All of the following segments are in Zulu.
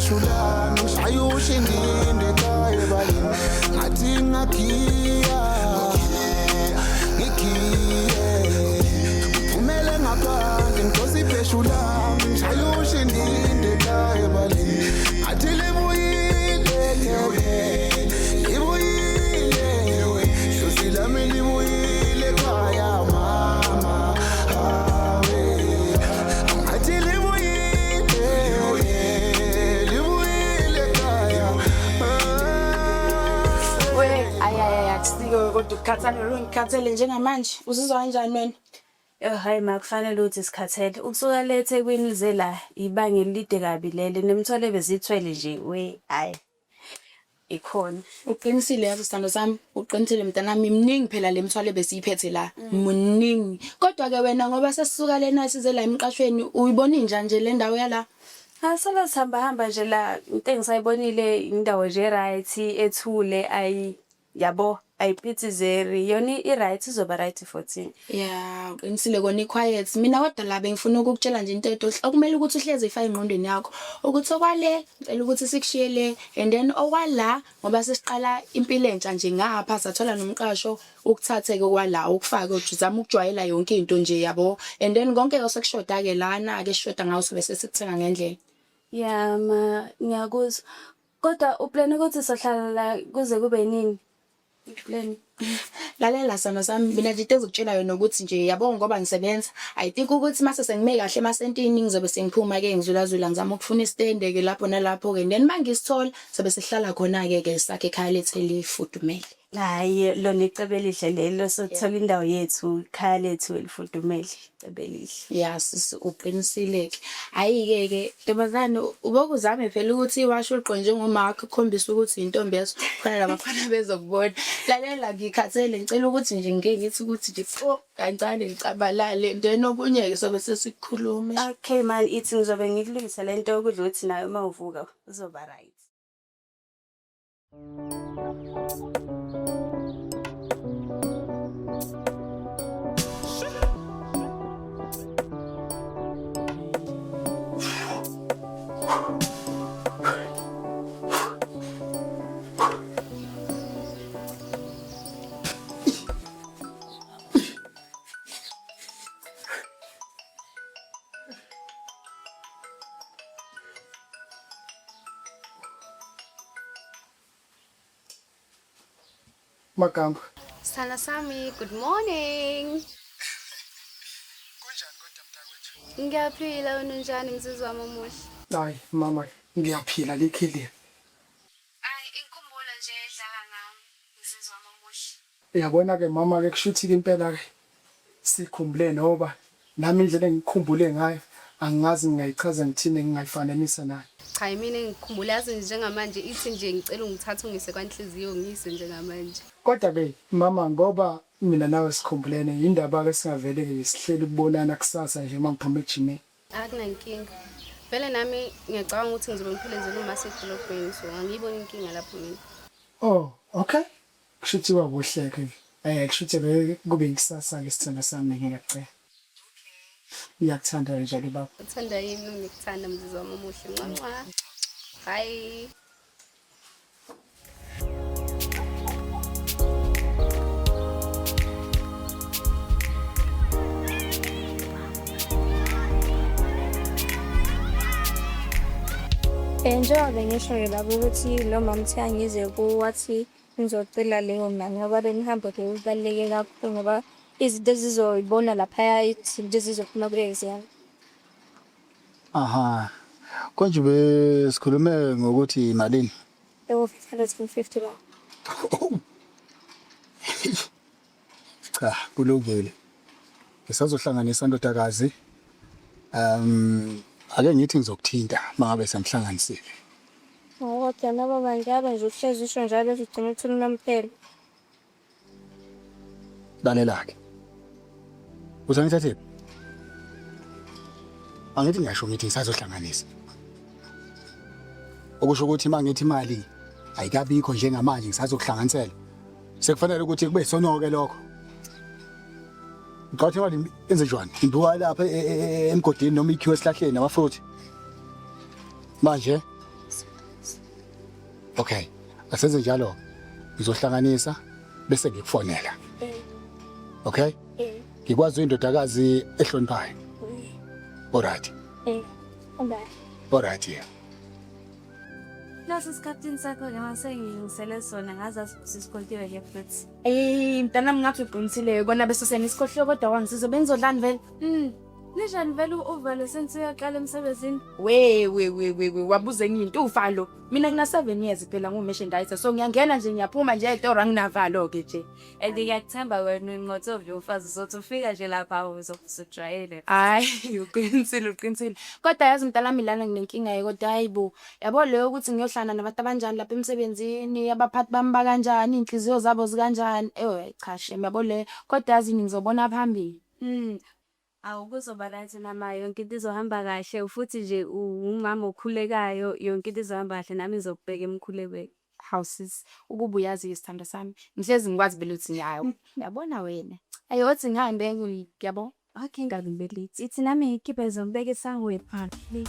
special lami ngishaya ushindinde ekhaya ebaleni ngathi ngakhiya umele ngaphandle ngikosi special lami ngishaya ushindinde ekhaya ebaleni ngathi libuyile shosi lami libuyile ekhaya mama ngathi kodwa ukukhathana ngikhathele njengamanje uzizwa kanjani wena? Hayi ma kufanele ukuthi sikhathele ukusuka le eThekwini lize la ibanga elide kabi lele nemthwalo bezithwele nje hayi ikhona uqinisile yazi sithando sami uqinisile mntanami mningi phela lemthwalo besiyiphethe la mningi kodwa ke wena ngoba sesisuka lena size la emqashweni uyibona nje le ndawo yala asala sihamba nje la into engisayibonile indawo nje right ethule yabo ayiphithizeri yona i-right izoba right 14 yeah uqinisile kona i-quiet mina kodwa la bengifuna ukukutshela nje into okumele ukuthi uhleze ifaya engqondweni yakho ukuthi okwale ngicela ukuthi sikushiyele and then okwala ngoba sesiqala impilo entsha nje ngapha sathola nomqasho ukuthatheke kwala ukufake uzama ukujwayela yonke into nje yabo and then konke osekushoda ke lana ke sishoda ngawo sobe sesithenga ngendlela yeah ma ngiyakuzwa kodwa uplan ukuthi sohlala la kuze kube nini plan lalela sana sami mina nje ezokutshela yona ukuthi nje yabo ngoba ngisebenza I think ukuthi mase sengime kahle emasentini ngizobe sengiphuma ke ngizulazula ngizama ukufuna istende ke lapho nalapho ke then mangisithola sobe sihlala khona ke sakhe ekhaya lethe lifudumele hayi lona icebe elihle lelo sothola indawo yethu ikhaya lethu elifudumele icebe elihle yes uqinisile ke hayi ke ntombazane ubokuzame phela ukuthi iwasho uqonje ngomakho ukhombisa ukuthi intombi yaso khona labafana bezokubona lalela ngikhathele ngicela ukuthi nje ngeke ngithi ukuthi nje kancane ngicabalale then okunye ke sobe sesikhuluma okay man ithi ngizobe ngikulungisa lento yokudla ukuthi nayo uma uvuka uzoba right Magamba. Sana sami, good morning. Kunjani kodwa mntakwethu? Ngiyaphila unjani mzizi wami omuhle? Hayi mama, ngiyaphila likhili. Inkumbulo nje edlala ngami mzizi wami omuhle. Uyabona ke mama ke kushuthi ke impela ke sikhumbule noba nami indlela engikhumbule ngayo angazi ngingayichaza ngithini ngingayifananisa nayo. Cha mina ngikhumbula yazi njengamanje ithi nje ngicela ungithathe ungise kwanhliziyo ngise njengamanje. Kodwa ke mama ngoba mina nawe sikhumbulene indaba ke singavele ke sihleli ukubonana kusasa nje mangiphuma ejimini. Akunankinga. Vele nami ngiyacabanga ukuthi ngizobe ngiphilezela uma sedolobheni so angiyibona inkinga lapho mina. Oh, okay. Kushuthi wabuhle ke. Kushuthi ke kube ikusasa ke sithanda sami ngiyacela. Ngiyakuthanda njalo baba. Uthanda yini ngikuthanda mzizi wami omuhle nqanqa. Bye. Njengoba ngisho lapho ukuthi lo mama uthe ngize kuwathi ngizocela leyo mali ngoba benihambe ke ubaleke kakhulu ngoba izinto ezizoyibona lapha izinto ezizofuna kuyenziwa. Aha. Konje besikhulume ngokuthi imalini? 550 ba. Cha, kulungile. Ngisazohlanganisa ndodakazi. Ake ngithi ngizokuthinta mangabe samhlanganisile. Kodwa naba ngiyaba nje uhlezi isho njalo sigcina uthula namphela. Lalela-ke. Uzangithathephi? Angithi ngiyasho ngithi ngisazohlanganisa. Okusho ukuthi mangithi imali ayikabikho njengamanje ngisazokuhlanganisela. Sekufanele ukuthi kube sonoke lokho. Ngicabanga imali enze njani? Imbuka lapha emgodini noma ikhiwe esihlahleni namafruit. Manje Okay. Asenze njalo. Ngizohlanganisa bese ngikufonela. Okay? Ngikwazi indodakazi ehloniphayo. Alright. Alright yeah. Naso isikhathini sakho ke mase ngingisele sona ngazazi sisikhontiwe ke futhi. Mntanami ngathi uqinisile kona bese senisikohlo kodwa wangisizo bengizodlani vele. Njani vele uvale sensiyaqala emsebenzini? We wabuze into ufalo. Mina ngina 7 years phela ngumeshendayisa so ngiyangena nje ngiyaphuma nje eTora nginavalo ke nje. Ngiyakuthemba wena unqothovyo ufazi uzothi ufika nje lapha uzojwayele. Hayi uqinisile. Kodwa yazi mntanami lana nginenkinga kodwa hayibo. Yabo leyo ukuthi ngiyohlana nabantu abanjani lapha emsebenzini, abaphathi bami bakanjani, inhliziyo zabo zikanjani. Cha shame yabo le. Kodwa yazi ngizobona phambili. Awukuzoba right nama yonke into izohamba kahle futhi nje umama okhulekayo yonke into izohamba kahle nami ngizokubheka emkhulekweni. Houses ukubuyazi isithando sami. Ngihlezi ngikwazi vele uthi nyawo. Uyabona wena. Ayothi ngihambe ngiyabo. Okay ngalimbelithi. Ithi nami ikhiphe zombeke sangwe phansi.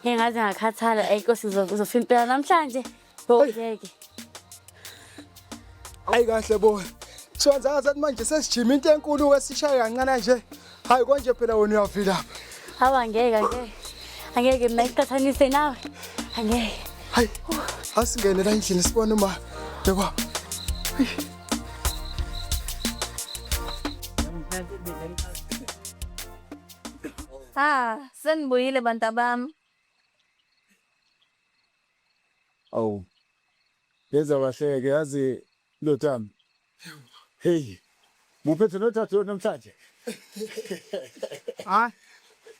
Ngingaze ngakhathala ayikosi uzofika impela namhlanje. Ngeke. Hayi kahle bo. Sonza azathi manje sesijima into enkulu wesishaya kancane nje. Hayi konje phela wena uyafika. Hawa ngeke. Angeke mina ngicathanise nawe. Angeke. Hayi. Asingene la endlini sibone uma yebo. Senibuyile bantu bami. Awu. Yeza kahleke yazi lotami. Hey. Muphethe nothathu namhlanje. Hayi.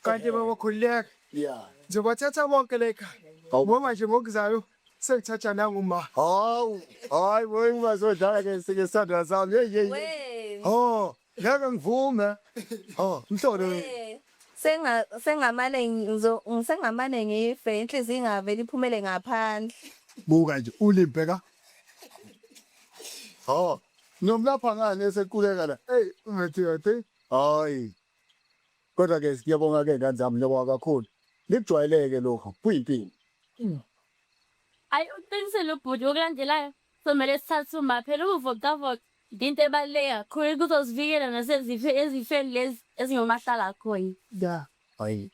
Kanti baba khuleka. Yeah. Ngizobathatha bonke leka. Ngoba nje ngokuzayo sengithatha nanguma. Hawu. Hayi ngibazodlala ke sike sandla sami. We. Oh, ngeke ngivume. Oh, mhlolo. Sengamane ngisengamane ngife inhliziyo ingaveli iphumele ngaphandle. Buka nje ulimbeka. Oh, nomlapha ngane esequleka la. Hey, ungathi yathi? Hayi. Kodwa ke siyabonga ke ngane zami njengoba kakhulu. Likujwayeleke lokho. Kuyimpilo. Ayi uqinisele ubhuti okulandelayo. Somele sithathe uma phela ukuvocavoca into ebaluleke kakhulu kuzozivikela ezifeni lezi ezingomahlala khona. Ya. Hayi.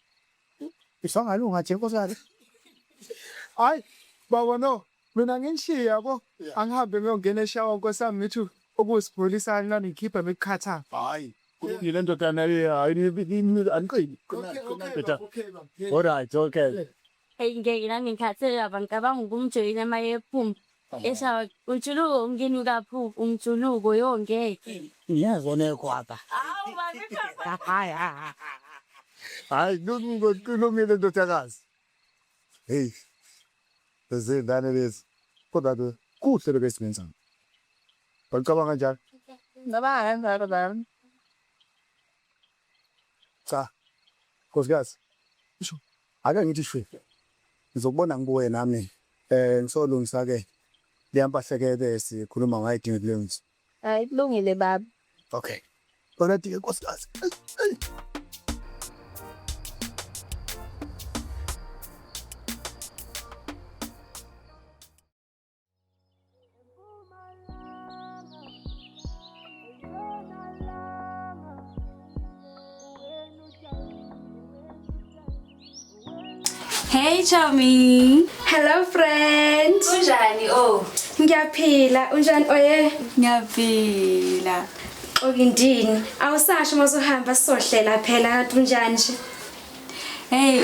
Isangalunga nje nkosana. Hayi. Baba no. Mina nginshiya yabo. Angihambe ngiyongena eshawa nkosami ngithi ukusipholisana nani ngikhipha bekukhatha. Hayi. Kulungile ndodana le hayi anqini. Alright, okay. Hey ngeke nami ngikhathele ngicabanga ukumjoyina emayephuma. Esha unjuluko umngeni kaphu umjuluko yongeke. Ngiyazona ekhwapha. Awu babikho. Hayi, kulungile ndodakazi. Hey. Zindane lezi. Kodwa ke kuhle bekesimenzana. Bacabanga kanjani? Ngaba ngenzalo bami. Cha. Nkosikazi. Isho. Ake ngithi shwe. Ngizokubona ngibuye nami. Ngisolungisa ke. Liyampahlekele sikhuluma ngayidinga kulungisa. Hayi kulungile baba. Okay. Kodwa ke nkosikazi. Hey Chami. Hello friend. Unjani oh? Ngiyaphila. Unjani oye? Ngiyaphila. Okindini. Awusasho mase uhamba sizohlela phela kanti unjani nje? Hey,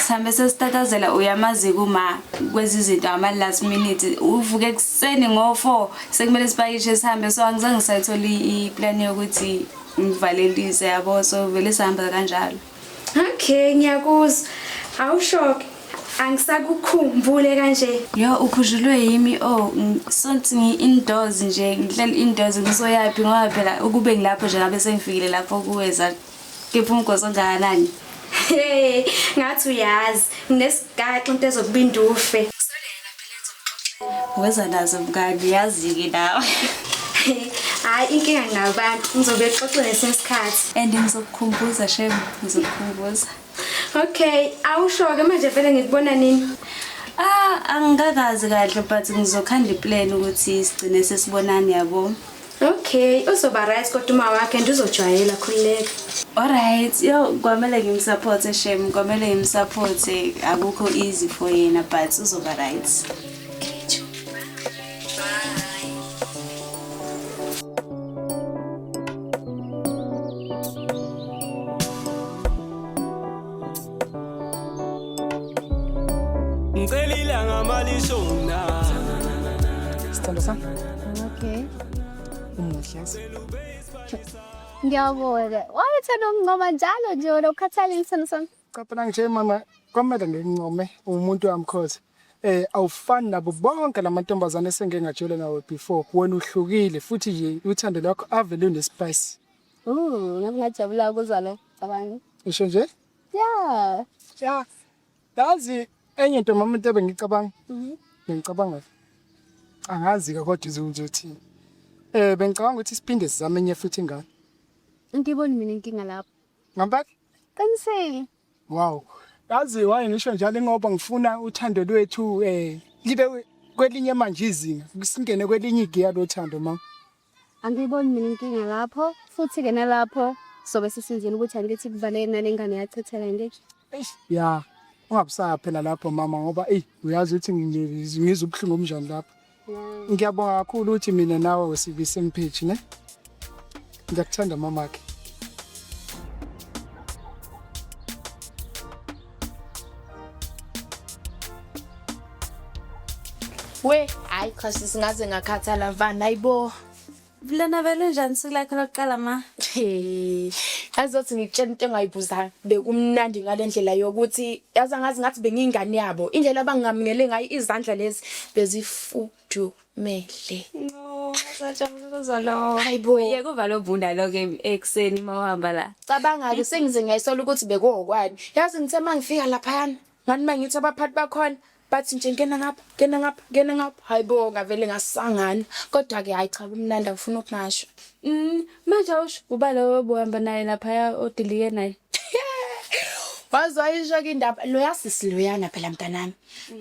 sihambe sesitatazela uyamazi kuma kwezi izinto ama last minute. Uvuke ekseni ngo4 sekumele sipakishe sihambe so angizange sayithola iplan yokuthi ngivalelise yabo so vele sihamba kanjalo. Okay, ngiyakuzwa. Awushoke. Angisakukhumbule kanje. Yo ukhushulwe yimi sonke indoors nje ngihlala indoors ngisoyapi ngoba phela ukube ngilapho nje ngabe sengifikile lapho kuweza kepha umgozo ongakanani. Hey, ngathi uyazi. Nginesigaxa into ezokubinda ufe. Weza nazo mngani yazi-ke nawe. Hayi inkinga nginabantu ngizobe exoxe nesikhathi And ngizokukhumbuza shem ngizokukhumbuza. Okay, awushoke manje vele ngikubona nini? Angikakazi kahle but ngizokhanda iplan ukuthi sigcine sesibonani yabo. Okay, uzoba right kodwa uma wakhe ndizojwayela khulileka. Alright, yo kwamele ngimsupport shem, kwamele ngimsupport akukho easy for yena but uzoba right. Ngicelile ngamalishona. Sithando sami. Okay. Umuhle. Ngiyabona. Wayethanda ukungoma njalo nje wena ukhathalele isithando sami. Cha phela nje mama kwamele ngincome umuntu wamkhoza. Awufani nabo bonke lamantombazane esengeke ngajula nawe before. Wena uhlukile futhi nje uthando lwakho avele unespice. Ngabe ngajabula ukuzala abanye. Usho nje? Yeah. Ja. Yazi enye into mama into bengicabanga. Ngicabanga. Angazi ka kodwa uzothini. Bengicabanga ukuthi siphinde sizame enye futhi ingane. Ngiboni mina inkinga lapho. Ngempela? Qinisile. Wow. Yazi waye ngisho njalo ngoba ngifuna uthando lwethu libe kwelinye manje izinga. Singene kwelinye igiya lothando mama. Angiboni mina inkinga lapho futhi ke nalapho sobe sisizini ukuthi angithi kuvaleke nalengane yachithela nje. Ya. Ungabusaya phela lapho mama ngoba uyazi ukuthi ngizwe ubhlungu omnjani lapho. Ngiyabonga kakhulu ukuthi mina nawe wesibise mpage ne. Ngiyakuthanda mama ke. We, hayi cha singaze ngakhathala mfana ayibo. Vilana vele njani sikulakho lokuqala ma? Azothi ngikutshela into engayibuzanga bekumnandi ngalendlela yokuthi yazi angazi ngathi bengingane yabo indlela abangamngele ngayo izandla lezi bezifudumele. No, sajabula lo. Hayibo. Yekuva lo bhunda lo ke ekseni mawahamba la. Cabanga ke sengize ngayisola ukuthi bekuwokwani. Yazi ngithe mangifika lapha yana ngani mangithi abaphathi bakhona bathi nje ngena ngapha hayibo ngavele ngasangana kodwa ke hayi cha kumnandi ufuna ukunasho. Manje usho uba lo bohamba naye lapha odilike naye. Wazayisho ke indaba lo yasisi loyana phela mntanami.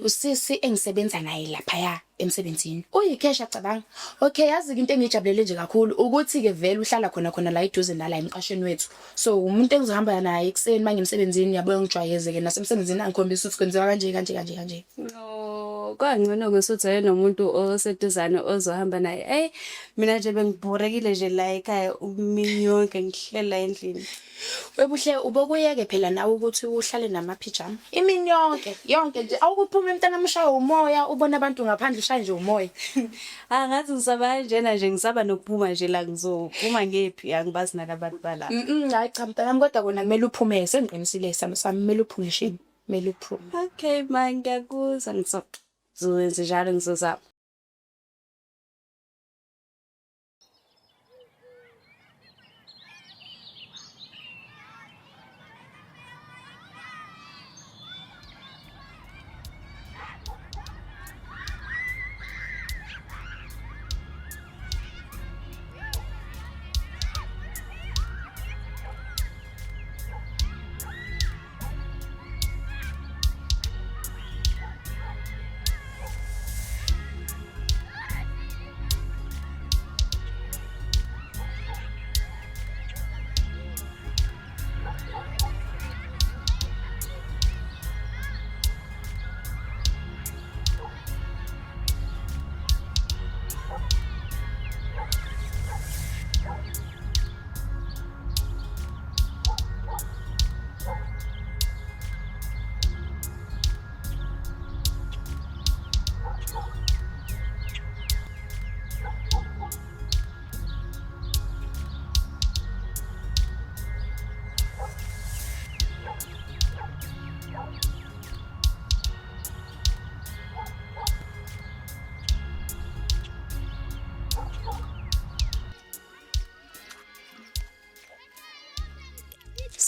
Usisi engisebenza naye lapha emsebenzini. Uyikhesha cabanga. Okay yazi into engijabulele nje kakhulu ukuthi ke vele uhlala khona la iduze nala emqashweni wethu. So umuntu engizohamba naye ekseni mangimsebenzini yabo ngijwayeze ke nasemsebenzini angikhombisa ukuthi kwenziwa kanje. No, kwangcono kusuthi nomuntu oseduzane ozohamba naye. Mina nje bengibhorekile nje la ekhaya umini yonke ngihlela endlini. Webuhle ubokuyeke phela nawe ukuthi uhlale namapijama. Imini yonke nje awukuphuma emntana amshaya umoya ubona abantu ngaphandle ushaya nje umoya. Ngathi ngisaba njena nje ngisaba nokuphuma nje la ngizophuma ngephi angibazi nalabantu bala. Hayi cha mntanami kodwa kona kumele uphume sengiqinisile sami kumele uphume shini. Kumele uphume. Okay man ngiyakuzwa ngizowenza njalo ngizozama.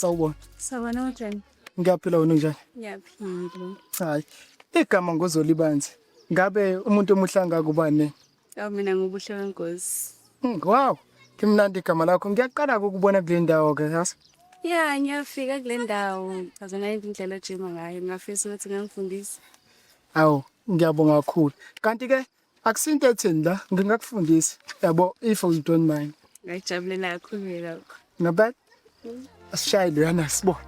Sawubona. Sawubona njani? Ngiyaphila wena njani? Ngiyaphila. Hayi. Igama ngoZolibanzi. Ngabe umuntu omuhlanga kubani? Mina ngubuhle wengozi. Wow. Kimnandi igama lakho. Ngiyaqala ukubona kule ndawo ke yas. Yeah, ngiyafika kule ndawo. Azona indlela ojima ngayo. Ngafisa ukuthi ngangifundise. Awu, ngiyabonga kakhulu. Kanti ke akusinto etheni la, ngingakufundisa. Yabo, if you don't mind. Ngajabulela kakhulu lokho. Ngabe asishaye lana sibona.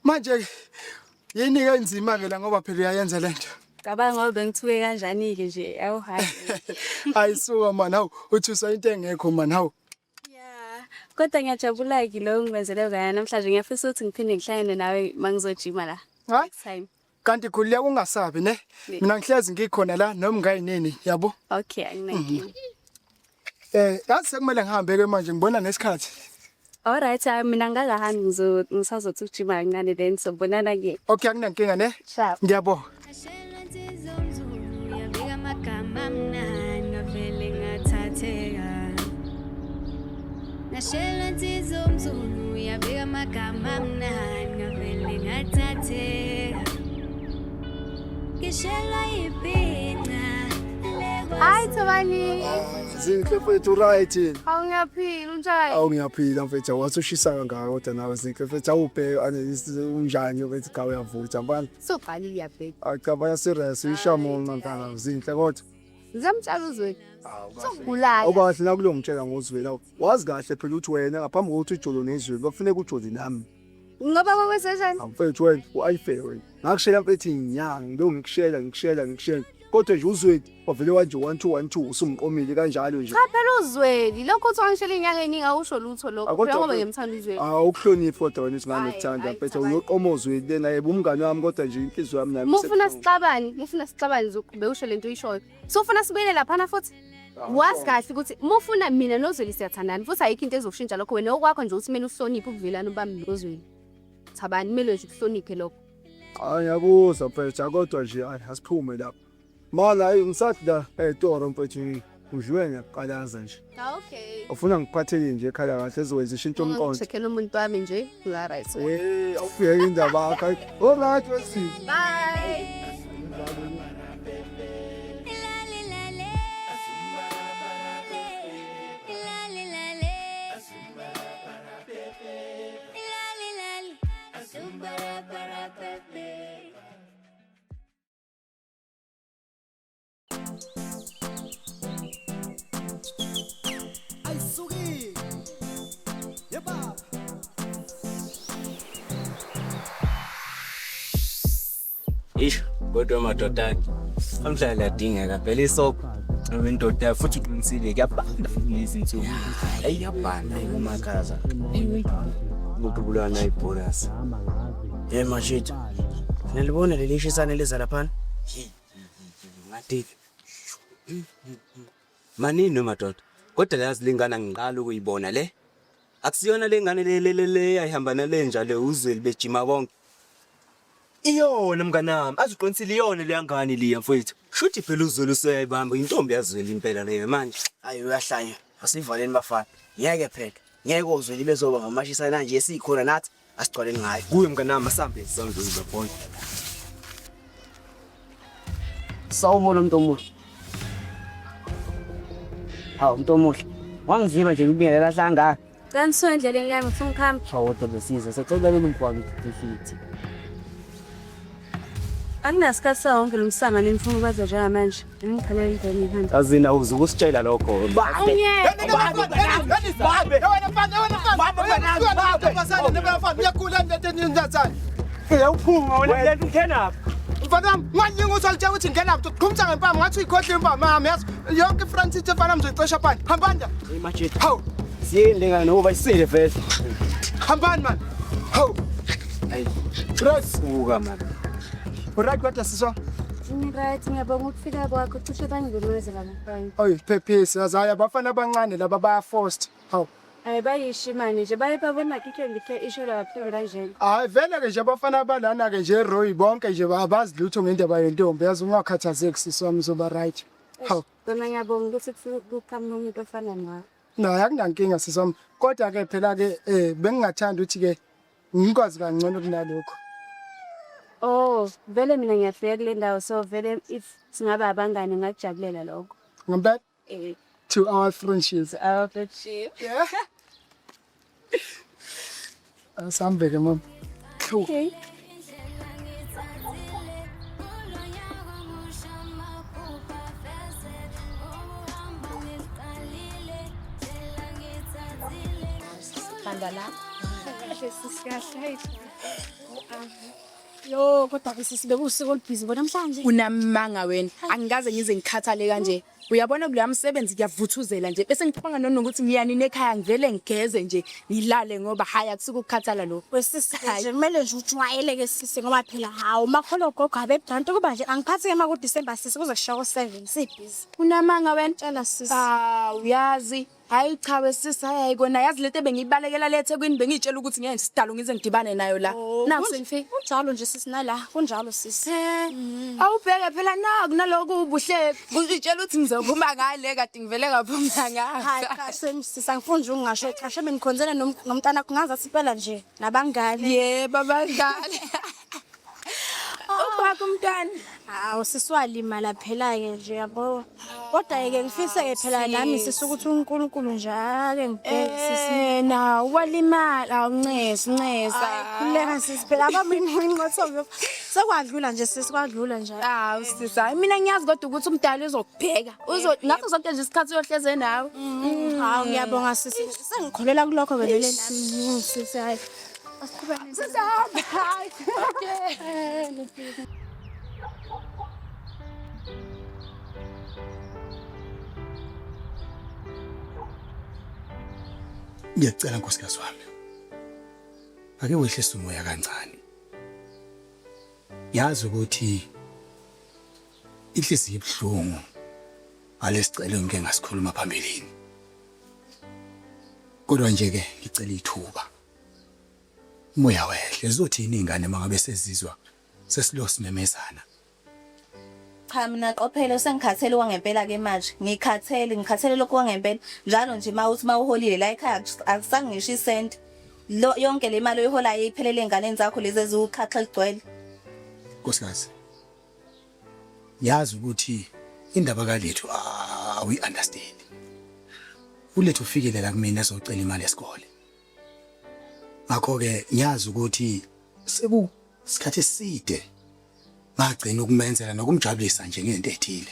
Manje yini kanzima ke la ngoba phela uyayenza lento. Cabanga ngoba bengithuke kanjani ke nje awuhayi. Ayisuka man hawu uthi usayinto engekho man hawu. Yeah. Kodwa ngiyajabula ke lo ngivenzele kaya namhlanje ngiyafisa ukuthi ngiphinde ngihlangane nawe mangizojima la. Next time. Kanti khulileka ungasabi ne. Mina ngihlezi ngikhona la noma ngayinini yabo. Okay, anginaki. Yazi sekumele ngihambe ke manje ngibona nesikhathi. Alright, mina ngakahambi ngisazothi ukujima kancane then sobonana ke. Okay, akunankinga ne? Ngiyabonga. Uyabika amagama amnandi ngavele ngathatheka. Nashela insizwa umzulu uyabika amagama amnandi ngavele ngathatheka. Ngishela ibhinca. Hi Thobani. Zinhle mfethu right. Awungiyaphila unjani? Awungiyaphila mfethu wathushisa kangaka kodwa nawe zinhle mfethu awubheka unjani mfethu gawe yavutha mbani. Sobhali uyabheka. Acaba serious ishamo mantana zinhle kodwa. Ngizamtshela uzwe. Sokugulala. Obahle nakulongitshela ngozwela. Wazi kahle phela ukuthi wena ngaphambi kokuthi ujolo nezwi bafuneka uJozi nami. Ngoba kweseshana. Mfethu wena uayifele wena. Ngakushela mfethu inyanga ngikushela. Kodwa nje uzweli wavele wanje 1212 usumqomile kanjalo nje. Cha phela uzweli lokho uthi wangishela inyanga eningi awusho lutho lokho ngoba ngiyamthanda uzweli. Ukuhlonipha kodwa wena usingane ukuthanda mfethu uyoqoma uzweli lena yebo umngane wami kodwa nje inhliziyo yami nami. Mufuna sixabane zobe usho lento oyishoyo. So ufuna sibuyele lapha na futhi. Wazi kahle ukuthi mufuna mina nozweli siyathandana futhi ayikho into ezoshintsha lokho wena okwakho nje uthi mina uhloniphe ukuvelana ubami nozweli. Thabani kumele nje uhloniphe lokho. Ayabuza mfethu kodwa nje asiphume lapha. Mala ngisathi la etoro mfethu udliwe ngiyaqalaza nje. Okay. Ufuna ngiphathele nje ekhala kahle ezokwenza ishintsho umqondo. Checkela umuntu wami nje la right. Awufike indaba yakho. Alright wesi. Bye. Ish, kodwa madodana. Amhlala yadingeka phela isopho. Noma indoda futhi uqinisile kuyabanda izinsuku. Ayiyabanda umakhaza. Ngokubulana ibonus. Mashit. Nilibona leli shisane leza lapha? Ngathi. Manini madoda. Kodwa lazilingana ngiqala ukuyibona le. Akusiyona lengane le ayihambana le njalo uzweli bejima bonke. Iyona mnganami, aziqinisile iyona le yangane liya mfowethu. Shuthi phela uzweli useyibamba intombi yazweli impela leyo manje. Hayi uyahlanya. Asivaleni bafana. Ngeke phela. Ngeke uzweli bezoba ngamashisana nje esikhona nathi asigcwale ngayo. Kuye mnganami asambe isandla zabona. Sawubona umuntu omuhle. Hawu umuntu omuhle. Wangiziba nje ngibingelela hlanga. Kanti so endleleni yami ufuna ukuhamba? Hawu kodwa besiza secela lolu mgwaqo ufithi. Anginasikhathi sonke lo msangane ngifuna ukwazi njengamanje. Ngikhalela ingane ngihamba. Azina uzukusitshela lokho. Uyaphunga wena lento ngena. Mfana manje ngizolitshela ukuthi ngena lapho qhumtha ngempama ngathi uyikhohle impama mama yazi yonke France ithi mfana mzoyicesha phani hambanda Imajita. hawu Siyende ngani ngoba isile vese. hambani man hawu Hayi. Press Uka man. right kodwa siswa Right, ngiyabonga ukufika kwakho cishe bangilolweze labafana. oy phephisa azaya abafana abancane laba baya forced hawu Bayishimane nje bayabona kitchen ngithe isho lapho kanjani. hayi vele ke nje abafana abalana ke nje Roy bonke nje abazi lutho ngendaba yentombi yazi ungakhathazeki siswami zoba right hawu Bona ngiyabonga ukuthi kufika ukuqhamuka umuntu ofana nawe. naye akunankinga siswami kodwa ke phela ke bengingathanda ukuthi ke ngikwazi kangcono kunalokho Oh, vele mina ngiyafika kule ndawo so vele if singaba abangane ngakujabulela lokho. ngempela to our friendships Our friendship. yeah asambe ke mama Okay. Yo kodwa ke sisibe usiko olubhizi bona namhlanje unamanga wena angikaze ngize ngikhathale kanje uyabona kulo yamsebenzi kuyavuthuzela nje bese ngicabanga nokuthi ngiyanini ekhaya ngivele ngigeze nje ngilale ngoba haya kusuka ukukhathala lo Wesisi nje kumele nje ujwayeleke sisi ngoba phela hawo makholo gogo abebhantu kuba nje angiphathi ema ku December sisi kuze kushaya ku7 sibhizi. unamanga wena Tshela sisi. uyazi hayi cha wesisi hayi kona yazi lento bengiyibalekela lethe kwini bengitshela ukuthi ngeke sidalo ngize ngidibane nayo la naku sengifika Kunjalo nje sisi nala kunjalo sisi. awubheke phela naku naloku ubuhle ngitshela ukuthi ngizophuma ngale kade ngivele ngaphuma Hayi ngaka cha sisi angifuni nje ungasho xashe benikhonzela nomntana kungaza siphela nje nabangane. yebo abangane ubaba umntwana Hawo siswalima la phela ke nje yabo. Kodwa ke ngifise ke phela nami sisi ukuthi uNkulunkulu nje ake ngibheke sisi. na walimala awuncesa Khuleka sisi phela abamini ngqotho sekwadlula nje sisi kwadlula nje. sisa mina ngiyazi kodwa ukuthi umdala uzokubheka ngaso sonke nje isikhathi uyohleze nawe Hawu ngiyabonga sisi sengikholela kulokho velele nami sisi hayi. Asiqhubeke sisahambe hayi Ngiyacela nkosikazi wami. Ake wehlise umoya kancane. Yazi ukuthi inhliziyo ibhlungu alesicelo ngeke ngasikhuluma phambilini. Kodwa nje ke ngicela ithuba. Umoya wehle zizothini izingane mangabe sezizwa sesilosimemezana. Cha mina qophela sengikhathele wangempela ke manje ngikhathele lokho wangempela njalo nje mawuthi mawuholile la ekhaya akusangisho isent lo yonke le mali oyiholayo iphelele enganeni zakho lezi eziwuqhaqa ligcwele Nkosikazi. Yazi ukuthi indaba kalethu we understand. Ulethu ufikile la kumina ezocela imali esikole. Ngakho ke ngiyazi ukuthi sikhathi eside ngagcina ukumenzela nokumjabulisa nje ngento ethile.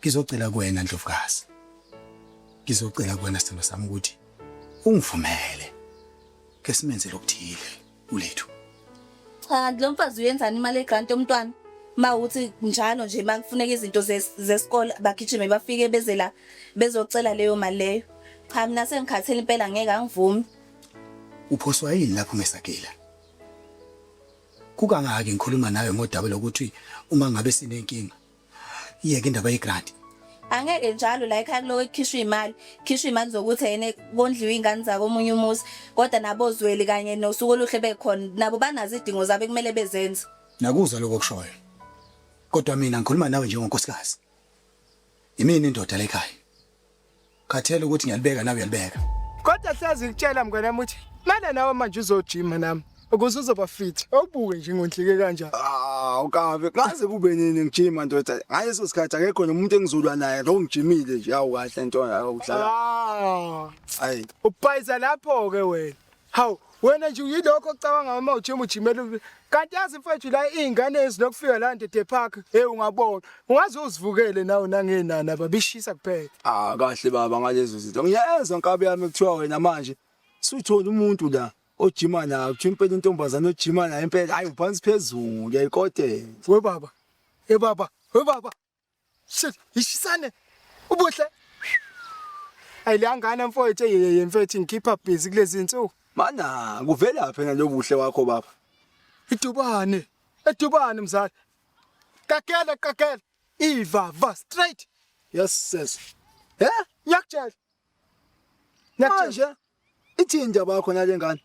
Ngizocela kuwena Ndlovukazi. Ngizocela kuwena sithando sami ukuthi ungivumele ke simenzele okuthile ulethu. cha lo mfazi uyenzani imali egrant yomntwana mawuthi njalo nje makufuneka izinto zesikole bagijime bafike beze la bezocela leyo mali leyo cha mina sengikhathele impela ngeke angivumi Uphoswa yini lapho ngesakela? Kukangaki ngikhuluma nawe ngodaba lokuthi uma ngabe sinenkinga iyeke indaba yegrant. angeke njalo la ekhaya kulo ekhishwa imali zokuthi yena kondliwe ingane zako omunye umuzi kodwa nabo zweli kanye nosuku oluhle bekhona nabo banazo idingo zabe kumele bezenze Nakuzwa lokho kushoyo. Kodwa mina ngikhuluma nawe njengonkosikazi. Imini indoda la ekhaya. Khathele ukuthi ngiyalibeka nawe uyalibeka. kodwa siyazi ngitshela mngane ukuthi manje nawe manje uzojima nami ukuze uzoba fit awubuke nje ngonhlike kanjani Ukabe kaze kube nini ngijima ndoda ngayeso sikhathi akekho nomuntu engizolwa naye lo ngijimile nje awu kahle into yakudlala ubhayisa lapho ke wena hawu Wena nje uyilokho ocabanga uma ujimela kanti yazi mfethu la izingane ezinokufika la ndede park ungabona ungaze uzivukele nawe nangenana babishisa kuphela. Kahle baba ngalezo zinto. Ngiyezwa nkabi yami kuthiwa wena manje suthola umuntu la ojima nayo impela intombazana ojima nayo impela hayi uphansi phezulu uyayikotela. We baba. Shit, ishisane. Ubuhle. Ayilangana mfowethu yemfethu ngikhipha busy kulezi insuku. Mana kuvela phela lo buhle wakho baba. Edubane mzala. Kakela. Iva straight. Yes sis. Ngiyakutshela. Manje ithi indaba yakho nale ngane.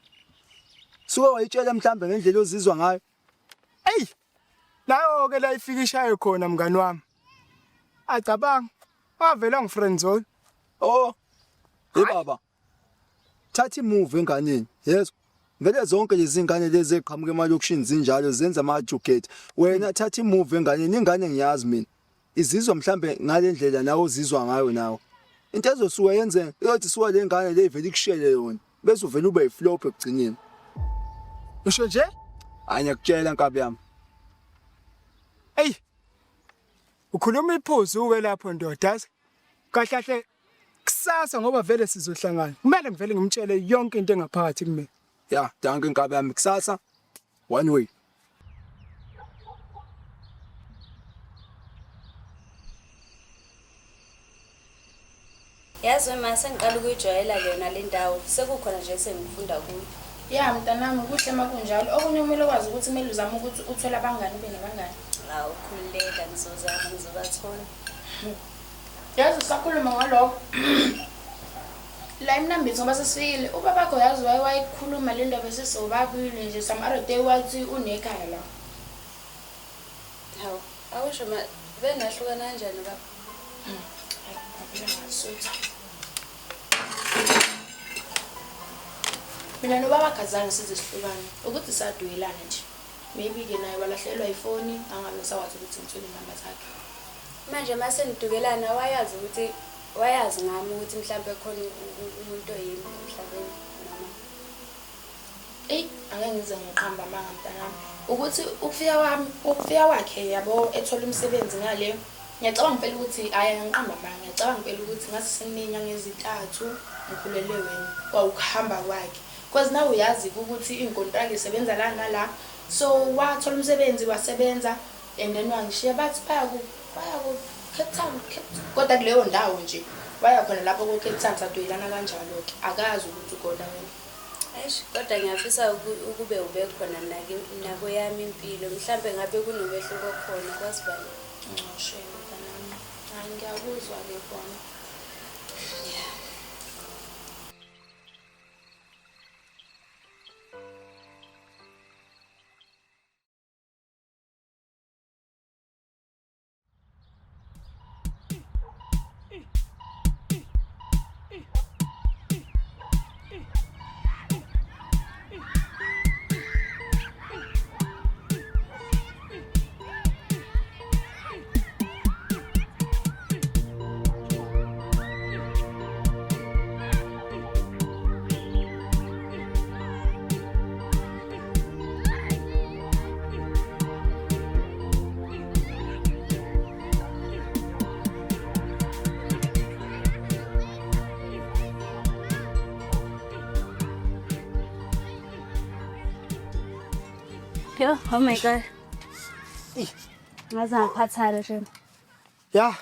Suke wayitshela mhlambe ngendlela ozizwa ngayo. Ey. Layo ke la ifikishayo khona mngani wami. Acabanga. Wavela ngifriendzone. Oh. Baba. Thatha imove enganeni. Yes. Vele zonke lezi ngane lezi eqhamuka emalokishini zinjalo zenza ama-educate. Wena thatha imove enganeni, ingane ngiyazi mina. Izizwa mhlambe ngale ndlela nawe uzizwa ngayo nawe. Into ezosuka yenze eyothi suka le ngane le ivele ikushele yona. Bese uvela ube yiflop ekugcineni. Usho nje? Ngiyakutshela nkabi yami. Ey. Ukhuluma iphuzu ke lapho ndodazi. Kahle kusasa ngoba vele sizohlangana. Kumele ngivele ngimtshele yonke into engaphakathi kimi. Ya, danke nkabi yami kusasa. One way. Yazi mama sengiqala ukuyijwayela yona le ndawo. Sekukhona nje sengifunda kuyo. Ya mntanami kuhle makunjalo. Okunye kumele ukwazi ukuthi kumele uzame ukuthi uthole abangani ube nabangani. Hawu khululeka ngizobathola. Yazi sakhuluma ngalokho. La imnambithi ngoba sesifikile ubabakho yazi wayikhuluma le ndaba sesizobabili nje some other day wathi unekhaya la. Hawu awusho ma benahlukana kanjani baba? Phela ngasutha. Mina nobaba khazana sizihlukana ukuthi saduyelana nje. Maybe ke naye walahlelwa ifoni angabe sawathi ukuthi ngithole inamba zakhe. Manje mase nidukelana wayazi ngami ukuthi mhlambe khona umuntu oyimi emhlabeni noma. Angeke ngize ngiqhamba manga mntanami. Ukuthi ukufika kwakhe yabo ethola umsebenzi ngale. Ngiyacabanga phela ukuthi ngiqhamba manga. Ngiyacabanga phela ukuthi ngase seminyaka ezintathu ngikhulelwe wena kwaukuhamba kwakhe. Because now uyazi ukuthi inkontrakt isebenza la nala. So wathola umsebenzi wasebenza and then wangishiya bathi baya ku Cape Town. Kodwa kuleyo ndawo nje waya khona lapho ku Cape Town saduyelana kanjalo ke akazi ukuthi ugoda wena. Eish kodwa ngiyafisa ukube ube khona nako yami impilo mhlambe ngabe kunomehluko khona kwasibani. Shame mntanami. Ngiyakuzwa ke khona. Yo, oh my god. Ngaze ngaphathana nje. Ya.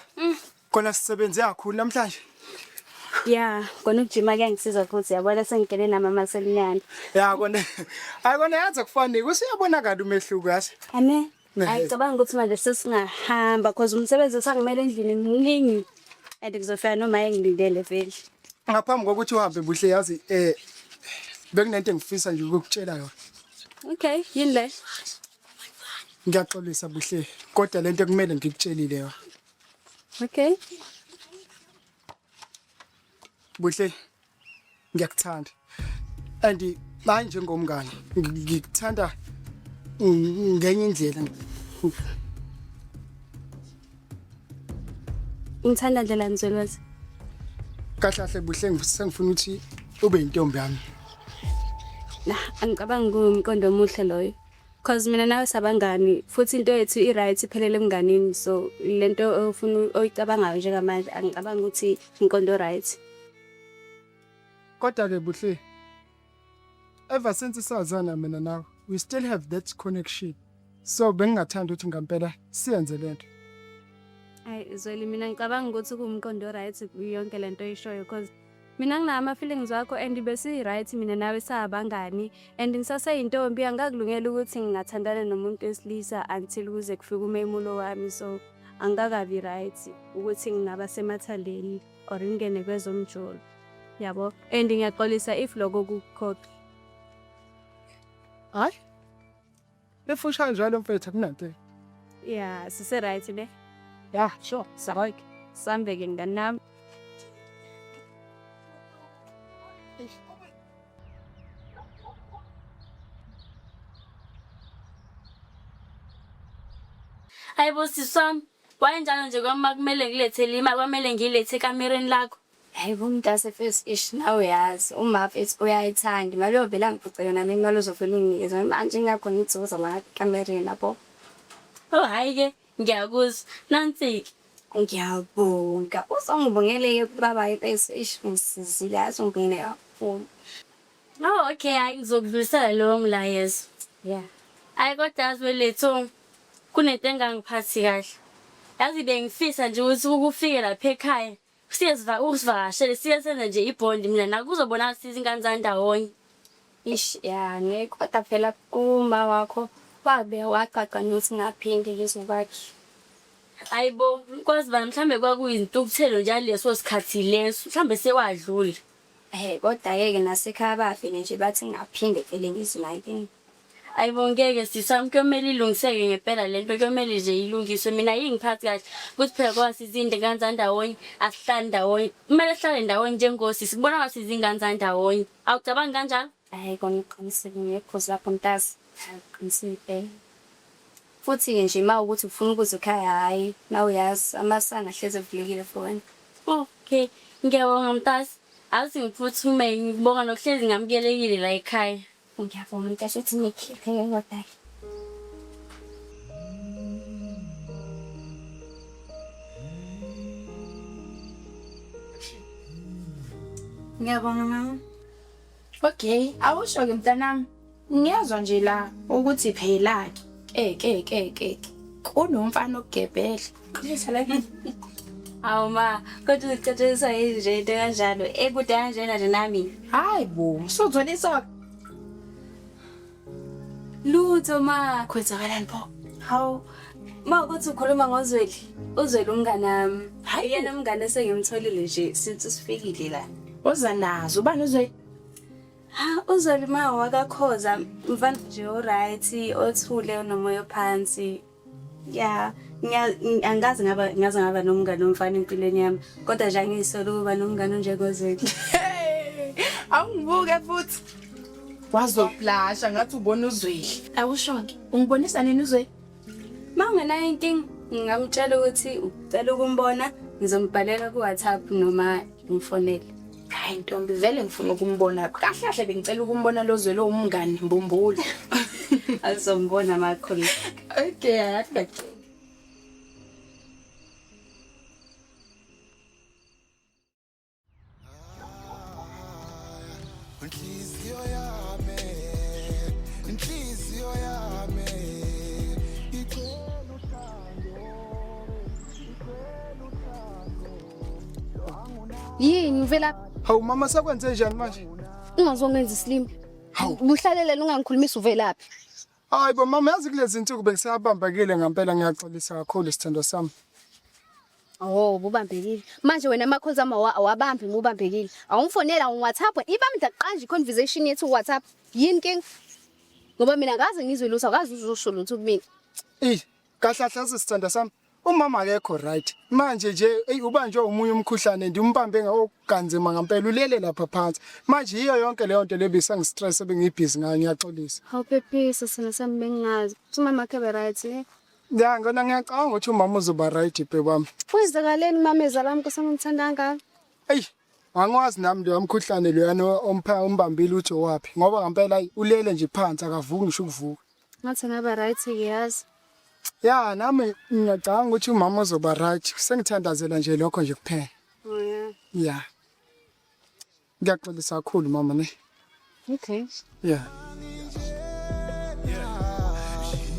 Kona sisebenze kakhulu namhlanje. Ya, kona ukujima kuyangisiza futhi yabona sengigene namama selinyana. Ya kona. Hayi kona yazi kufanele usiyabonakala umehluko yasi. Ane. Ayicabanga ukuthi manje sesingahamba because umsebenzi sangimele endlini mningi. And ngizofika noma engilindele vele. Ngaphambi kokuthi uhambe buhle yazi bekunento engifisa nje ukukutshela yona. Okay, yini le? Ngiyaxolisa buhle kodwa lento kumele ngikutshelile yona. Okay. Buhle ngiyakuthanda. And manje njengomngane ngikuthanda ngenye indlela. Ngithanda ndlela nizolwazi. Kahle buhle ngifuna ukuthi ube intombi yami. angicabangi kuwumqondo omuhle loyo. Cause mina nawe sabangani futhi into yethu i-right iphelele emnganini, so lento ofuna oyicabangayo njengamanje angicabangi ukuthi inqondo right. Kodwa ke buhle. Ever since sazana mina nawe, we still have that connection. So bengingathanda ukuthi ngempela siyenze lento. Hayi Zweli, mina ngicabanga ukuthi kuwumqondo right yonke lento oyishoyo, cause mina nginama feelings wakho and bese right mina nawe sabangani and ngisaseyintombi angakulungela ukuthi ngingathandana nomuntu wesilisa until kuze kufike umemulo wami, so angakabi right ukuthi ngingaba semathaleni or ngene kwezomjolo. Yabo, and ngiyaxolisa if lokho kukhokha. Hayi. Befusha njalo mfethu akunanto. Yeah, sise right ne? Yeah, sure. Saroik. Sambeke nganami. Hayibo siswami, wayenjalo nje kwama kumele ngilethele imali, kwamele ngilethe ekamereni lakho. Hayibo mntase first ish nawe yazi uma mfethu uyayithanda imali yovela ngiphucela nami imali uzofela unginikeza manje ngakho ngithoza la kamereni lapho. Oh hayi ke ngiyakuzwa nansi Ngiyabonga usongibongeleke baba impesi ish ngisizile asongine kakhulu. Oh okay, hayi ngizokudlulisela lo mlayezo. Yeah. Hayi kodwa azibeletho kunento engangiphathi kahle. Yazi bengifisa nje ukuthi ukufike lapha ekhaya usivakashele siyenze nje ibond mina nakuzobona sizingane zandawonye. Ish ya kodwa phela kuma wakho babe waqaqa nokuthi ngaphinde ngizobakhe. Hayibo kwazi bani mhlambe kwakuyizintukuthelo njalo leso sikhathi leso mhlambe sewadlula. Kodwa ke nasekhaya bafile nje bathi ngaphinde phele ngizi-19. Hayibo ngeke sisami kuyomela ilungiseke ngempela lento kuyomela nje ilungiswe mina yingiphathi kahle ukuthi phela kwasizinde ingane zandawonye asihlali ndawonye kumele sihlale ndawonye njengosisi sibona ngathi izingane zandawonye awucabangi kanjalo. Kongiqinisile ngekhozi lapho mntasi aqinisile futhi nje uma ukuthi ufuna ukuze ekhaya hayi nawe yazi amasana hleze evulekile for wena. Okay ngiyabonga mntasi azi ngifuthu ngibonga nokuhlezi ngamukelekile la ekhaya. Ngiyabonga mntasi uthi ngikhiphe kodwa Ngiyabonga mama. Okay, awusho ke mntanami. Ngiyazwa nje la ukuthi phela ke. Kunomfana ogebhela. Qinisa la. Awu ma, kodwa ucacisa nje into kanjalo ekude kanjena nje nami. Hayibo, sozolisa Lutho ma, kwenzakalani pho? hawu ma ukuthi ukhuluma ngoZweli, uZweli umngane nami. Hayi Yena umngane esengimtholile nje since sifikile la. Oza nazo ubani uzwe? UZweli ma wakakhoza mfana nje oright, othule nomoya phansi. Yeah, angazi ngaba nomngane omfana empilweni yami, kodwa nje angisola ukuba nomngane onjengoZweli. Awungibuke futhi. Wazoplasha ngathi ubona uzweli. Awushoke. Ungibonisa nini uzwe? Mangena inking ngingamtshela ukuthi ucela ukumbona, ngizombhalela ku WhatsApp noma ngimfonele. Hayi ntombi vele ngifuna ukumbona. Kahle kahle bengicela ukumbona lo zwelo umngane mbumbulu. Azombona makhulu. Okay, ayakho. Inhliziyo yami, inhliziyo yami, icela uthando, icela uthando. Yini uvela Hawu mama sakwenze njani manje? ungazongenza isilimo. Buhlalela ungangikhulumisa uvelaphi. Hayibo mama yazi kulezi insuku bengisabambekile ngempela ngiyaxolisa kakhulu isithando sami. Oh, ubambekile. Manje wena amakhozi ama awabambi ubambekile. Awumfonela ngoWhatsApp, ibami daqanje conversation yethu WhatsApp. Yini king? Ngoba mina ngaze ngizwe lutho, akazi uzosho lutho kumina. Kahlahlaza isithando sami. Umama akekho right. Manje nje ubanje umunye umkhuhlane ndimbambe ngaoganzima ngempela ulele lapha phansi. Manje iyo yonke leyo nto lebisa ngistress ebengibhizi ngayo ngiyaxolisa. Hawu phephisa sina sami bengazi. Umama kebe right ne? Ya ngona ngiyacanga ukuthi umama uzoba right bhe bami. Kuyizakaleni mama ezalami kusamthanda ngaka. Angikwazi nami lo umkhuhlane loyana ombambile uthi wapi ngoba ngempela ulele nje phansi akavuki ngisho ukuvuka. Ngathi ngaba right ke yazi. Ya nami ngiyacanga ukuthi umama uzoba right. Sengithandazela nje lokho nje kuphela. Oh yeah. Yeah. Ngiyaxolisa kakhulu mama ne. Okay. Yeah.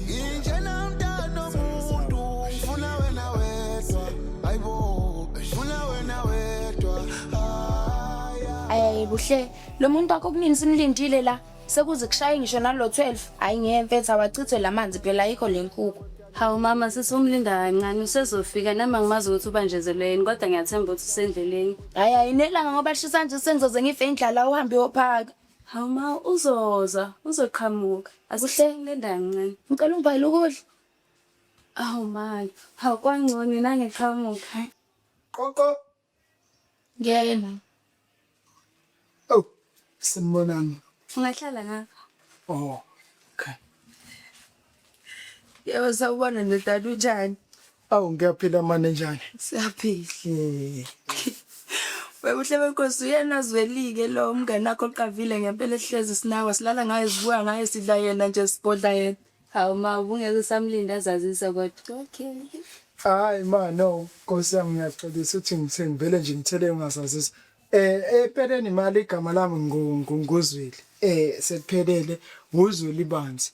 Injena mntana umuntu ufuna wena wedwa ayibo ufuna wena wedwa Ayi buhle lo muntu wakho kunini simlindile la sekuze kushaye ngisho nalo 12 ayi ngiyemfethu awachithwe lamanzi phela ayikho lenkukhu. Hawu mama sesumlinda kancane usezofika nami ngimazi ukuthi ubanjezelweni kodwa ngiyathemba ukuthi usendleleni. Hayi ayinelanga ngoba shisa nje sengizoze ngife indlala uhambe yophaka. Hawu ma uzoqhamuka. Asihlengilenda kancane. Ngicela ungibhayile ukudla. Awu mali. Hawu kwangcono nangeqhamuka. Qoqo. Ngiyena. Oh. Simbonani. Ungahlala ngapha. Oh. Okay. Yebo sawubona ndodade unjani? Awu ngiyaphila manje njani? Siyaphila. Webuhle benkosi uyena zwelike lo umngane wakho oqavile ngempela ehlezi sinawa silala ngaye sibuya ngaye sidla yena nje sibodla yena. Hawu ma ubungeke samlinda azazisa kodwa. Okay. Hayi ma no Nkosi yami ngiyaxolisa ukuthi ngivele nje ngithele ungasazisa. Epheleni imali igama lami ngunguzwile. Sekuphelele uzwile ibanzi.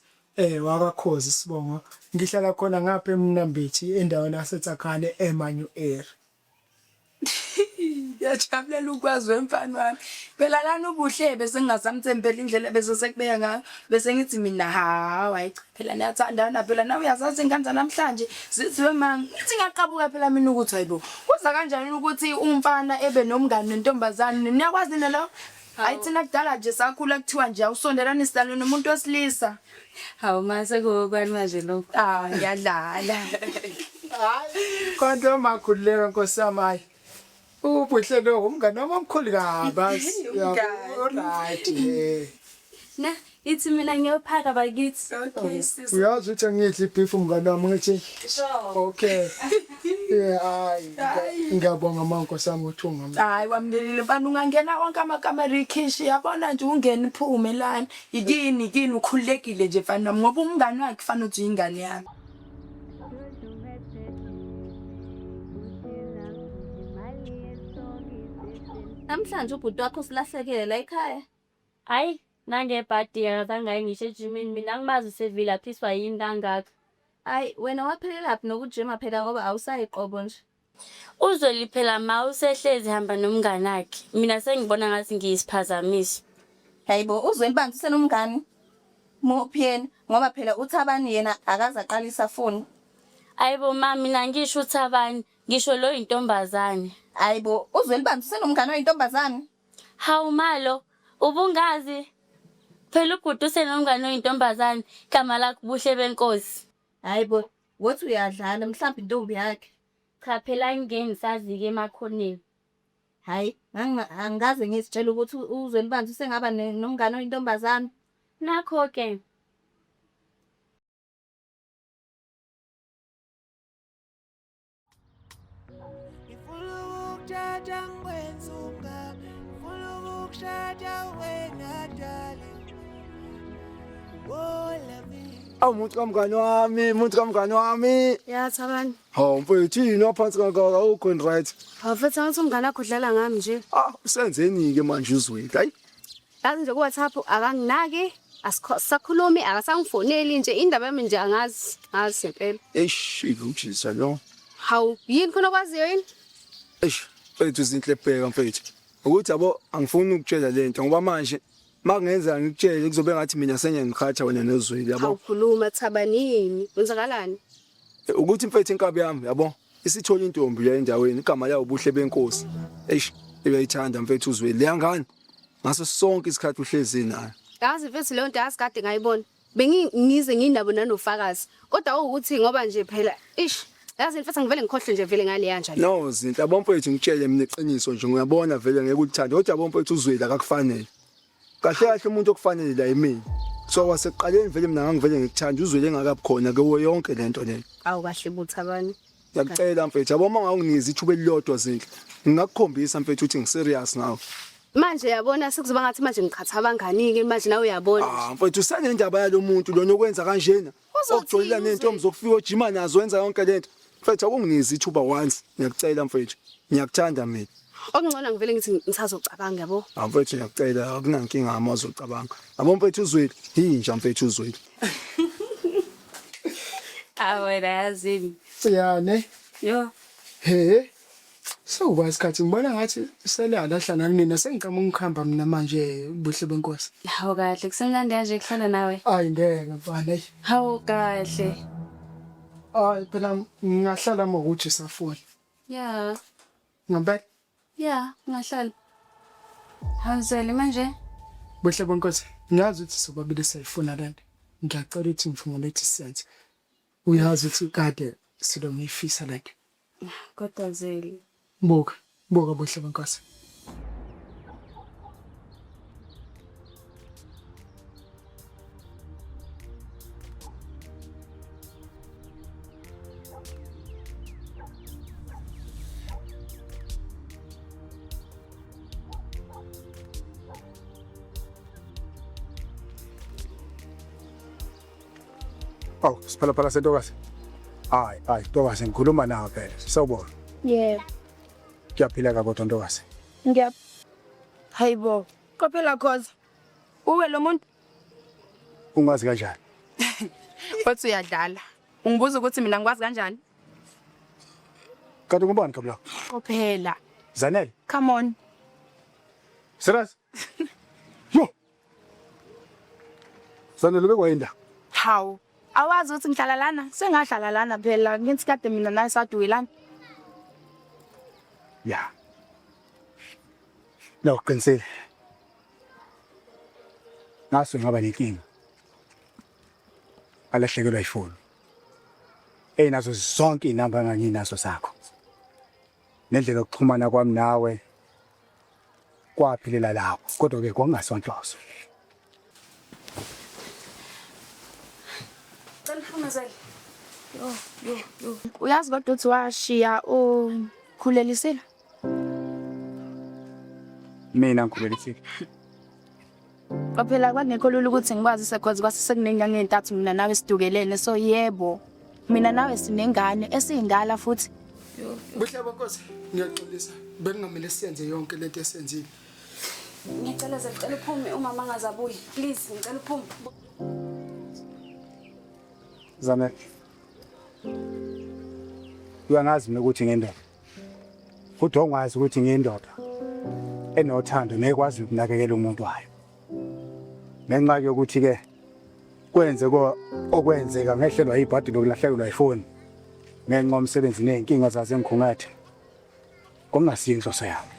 Wakakhoza isibongo. Ngihlala khona ngapha eMnambithi endaweni yaseTsakhane eManyu Air. Yajabulela ukwazi wemfana wami. Phela lana ubuhle bese ngingasamthembela indlela bese sekubeka ngayo. Bese ngithi mina hawu hayi phela niyathandana phela nawe uyazazi ingane namhlanje zithiwe mama ngithi ngiyaqabuka phela mina ukuthi hayibo. Kuza kanjani ukuthi umfana ebe nomngane nentombazane niyakwazi nalo? Hayi thina kudala nje sakhula kuthiwa nje awusondelani sidalwe nomuntu wesilisa. Hawu mase ngokwani manje lokho. Ngiyadlala. Hayi konke makhululeka Nkosi yami. Ubuhle lo umngane wami omkhulu kabasi. Right. Na ithi mina ngiyophaka bakithi. Okay sis. Uyazi ukuthi ngidla ibeef umngane wami ngithi. Sure. Okay. Yeah, ngiyabonga mama Nkosi yami ukuthi ungami. Hayi wamndelile bani ungangena wonke amakamera ikhishi yabona nje ungena iphume lana. Yikini ukhulekile nje mfana nami ngoba umngane wakhe kufanele uthi ingane yami. Namhlanje ubhuti wakho silahlekele la ekhaya. Hayi nangebhadi yakazange ngisho ejimini mina ngimazi sevila phiswa yini kangaka. Hayi wena waphelelaphi nokujima phela ngoba awusayiqobo nje. Uzweli phela ma usehlezi hamba nomngane wakhe. Mina sengibona ngathi ngiyisiphazamisi. Hayibo uzweli bantu senomngane. Mophiyena ngoba phela uThabani yena akaza aqalisa phone. Ayibo mama mina ngisho uThabani ngisho lo intombazane. Hayibo uzweli bantu senomngane oyintombazane. Hawu malo ubungazi phela ubhuti usenomngane oyintombazane igama lakhe Buhle Benkosi. Hayibo wothi uyadlala mhlawumbe intombi yakhe. Cha phela ngingisazi ke emakhoneni. Hayi angaze ngisitshela ukuthi uzweli bantu sengaba nomngane oyintombazane. Nakho ke Awu muntu kamngane wami. Ya Thabani. Hawu mfethu yini waphansi kangaka ukho right. Awufethu ngathi umngane wakho udlala ngami nje. Usenzeni ke manje uzwile hayi. Yazi nje kuWhatsApp akanginaki asisakhulumi akasangifoneli nje indaba yami nje angazi ngempela. Ikujisa lo. Hawu yini khona kwaziyo yini? Mfethu izinhle bheka mfethu. Ukuthi yabo angifuni ukutshela lento ngoba manje makungenza ngikutshele kuzobe ngathi mina sengiyangikhatha wena nozweli yabo. Awukhuluma Thabanini wenzakalani? Ukuthi mfethu inkabi yami yabo isithola intombi la endaweni igama layo Buhle Benkosi. Uyayithanda mfethu uzweli leyangani ngaso sonke isikhathi uhlezi nayo. Yazi mfethu leyo nto yasikade ngayibona. Bengize ngindaba nanofakazi. Kodwa ukuthi ngoba nje phela yazi mfethu ngivele ngikhohle nje vele ngale yanje. No zinto abomfethu ngitshele mina iqiniso nje ngiyabona vele ngeke ulithande kodwa abomfethu uzweli akakufanele. Kahle kahle umuntu okufanele la yimini. So wasekuqaleni vele mina ngangivele ngikuthanda uzweli engakabi khona kuwo yonke lento leyo. Awu kahle buThabani. Ngiyacela mfethu, yabo mangawungizi ithuba elilodwa zile. Ngingakukhombisa mfethu ukuthi ngiserious ngawe. Manje yabona sekuzoba ngathi manje ngichatha abangani ke manje nawe uyabona. Mfethu usanendaba yalomuntu lona okwenza kanjena. Okujolila nentombi zokufika ojima nazo wenza yonke lento. Mfethu akungizi ithuba once. Ngiyacela mfethu. Ngiyakuthanda mina. Okungcono ngivele ngithi ngisazocabanga yabo. Mfethu ngiyacela akunankinga amazo ocabanga. Yabo mfethu uzwile. Yinja mfethu uzwile. Awena yazini. Siyane. Yo. He. Sewuba isikhathi ngibona ngathi selalahlana kunina sengikama ngikhamba mina manje buhle benkosi. Hawu kahle kusemnandi kanje kuhlala nawe. Hayi ngeke mfana. Hawu kahle. Hayi phela ngingahlala ngokuthi safuna. Yeah. Ngabe? Yeah, ngahlala. Hawuzeli manje? Buhle benkosi. Ngiyazi ukuthi sobabili sayifuna lento. Ngiyacela ukuthi ngifungule sense. Uyazi ukuthi kade silo ngifisa like. Kodwa Zeli. Buka buhle benkosi. Oh, siphela phela sentokazi. Hayi, Ntokazi ngikhuluma nawe phela. Sawubona. Yebo. Kuyaphila ka kodwa Ntokazi. Ngiyap. Hayibo. Kophela khoza. Uwe lo muntu Ungazi kanjani? Bathi uyadlala. Ungibuza ukuthi mina ngikwazi kanjani? Kanti ngubani kabla? Kophela. Zanele. Come on. Serious? Yo. Zanele bekwayinda. Hawu. Awazi ukuthi ngihlala lana? Sengahlala lana phela. Ngithi kade mina naye saduwelana. Yeah. No, qinisile. Naso ngaba nenkinga. Alahlekelwa ifoni. Nazo zonke inamba enganginazo sakho. Nendlela yokuxhumana kwami nawe kwaphilela lapho. Kodwa ke kwakungasonhloso. Yo. Uyazi kodwa uthi washiya ukhulelisile? Mina ngikhulelisile. Phela kwakungekho lula ukuthi ngikwazi because kwase sekunenyanga ezintathu mina nawe sidukelene so yebo. Mina nawe sinengane esiyindala futhi. Buhle benkosi. Ngiyaxolisa. Bengingamele siyenze yonke lento esenzile. Ngicela ngicela uphume uma mangazabuyi. Please ngicela uphume. Zanele. Uyangazi mina ukuthi ngendoda. Futhi ongwazi ukuthi ngendoda enothando nekwazi ukunakekela umuntu wayo. Ngenxa yokuthi ke kwenze okwenzeka ngehlelwa ibhadi lokulahlekelwa ifoni. Ngenxa umsebenzi nenkinga zaze ngikhungathe. Kongasinhloso yami.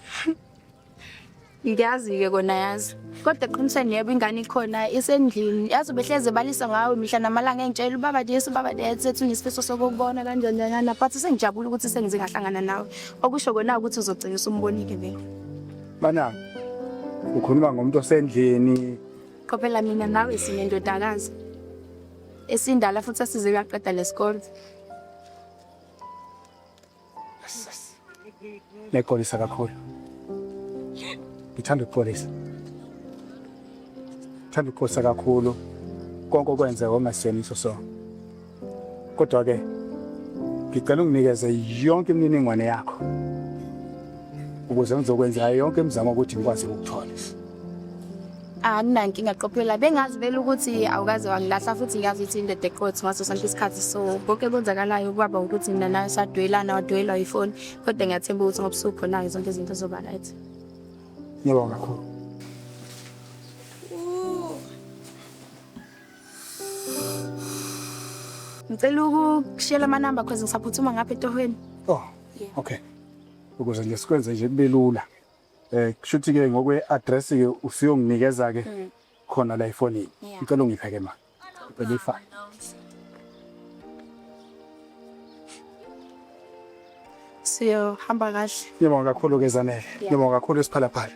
Ngiyazi ke kona yazi. Kodwa qiniseni yebo ingane ikhona isendlini. Yazi behleze balisa ngawe mihla namalanga engitshela ubaba Jesu baba sethu nisifiso sokubona kanjani but sengijabula ukuthi sengize ngahlangana nawe. Okusho kona ukuthi uzogcina usumbonike vele. Bana ukhuluma ngomuntu osendlini. Phela mina nawe sinendodakazi. Esindala futhi asize uyaqeda lesikole. Nekolisa kakhulu. Ngithanda ukupolisa. Ngithanda ukukhosa kakhulu. Konke okwenza omaseniso so. Kodwa ke ngicela unginikeze yonke imininingwane yakho. Ukuze ngizokwenza yonke imizamo ukuthi ngikwazi ukuthola. Anginankinga qophela bengazi vele ukuthi awukaze wangilahla futhi ngiyazi ukuthi indoda eqotho ngaso sonke isikhathi so konke kwenzakalayo kwaba ukuthi mina nawe sadwelana wadwelwa ifoni kodwa ngiyathemba ukuthi ngobusupho nayo zonke izinto zoba right. Ngiyabonga kakhulu. Ngicela ukushela amanamba because ngisaphuthuma ngapha etohweni. Oh. Okay. Ukuze nje sikwenze nje kube lula. Kushuthi ke ngokwe-address ke usiyonginikeza ke khona la ifonini. Ngicela ungipheke ma. Bele fine. Siyohamba kahle. Ngiyabonga kakhulu ke Zanele. Ngiyabonga kakhulu esiphalaphala.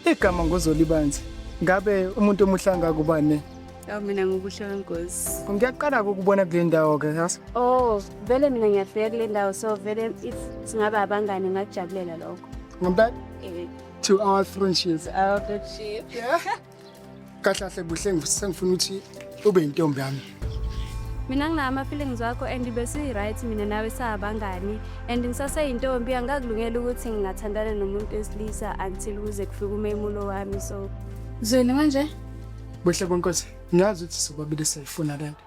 Igama ngozolibanzi. Ngabe umuntu omuhlanga kubani? Mina ngokusho kwenkosi. Ngiyaqala ukubona kule ndawo ke yazi. Oh, vele mina ngiyafika kule ndawo so vele if singabe abangani ngakujabulela lokho. Ngempela Eh, to our friendships. our friendship. Kahle buhle ngifuna ukuthi ube intombi yami. Mina nginama feelings wakho and bese right mina nawe sabangani and ngisaseyintombi angakulungela ukuthi ngingathandana nomuntu wesilisa until kuze kufike umemulo wami so Zweli manje? Buhle kwenkosi. Ngiyazi ukuthi sobabili sayifuna lento.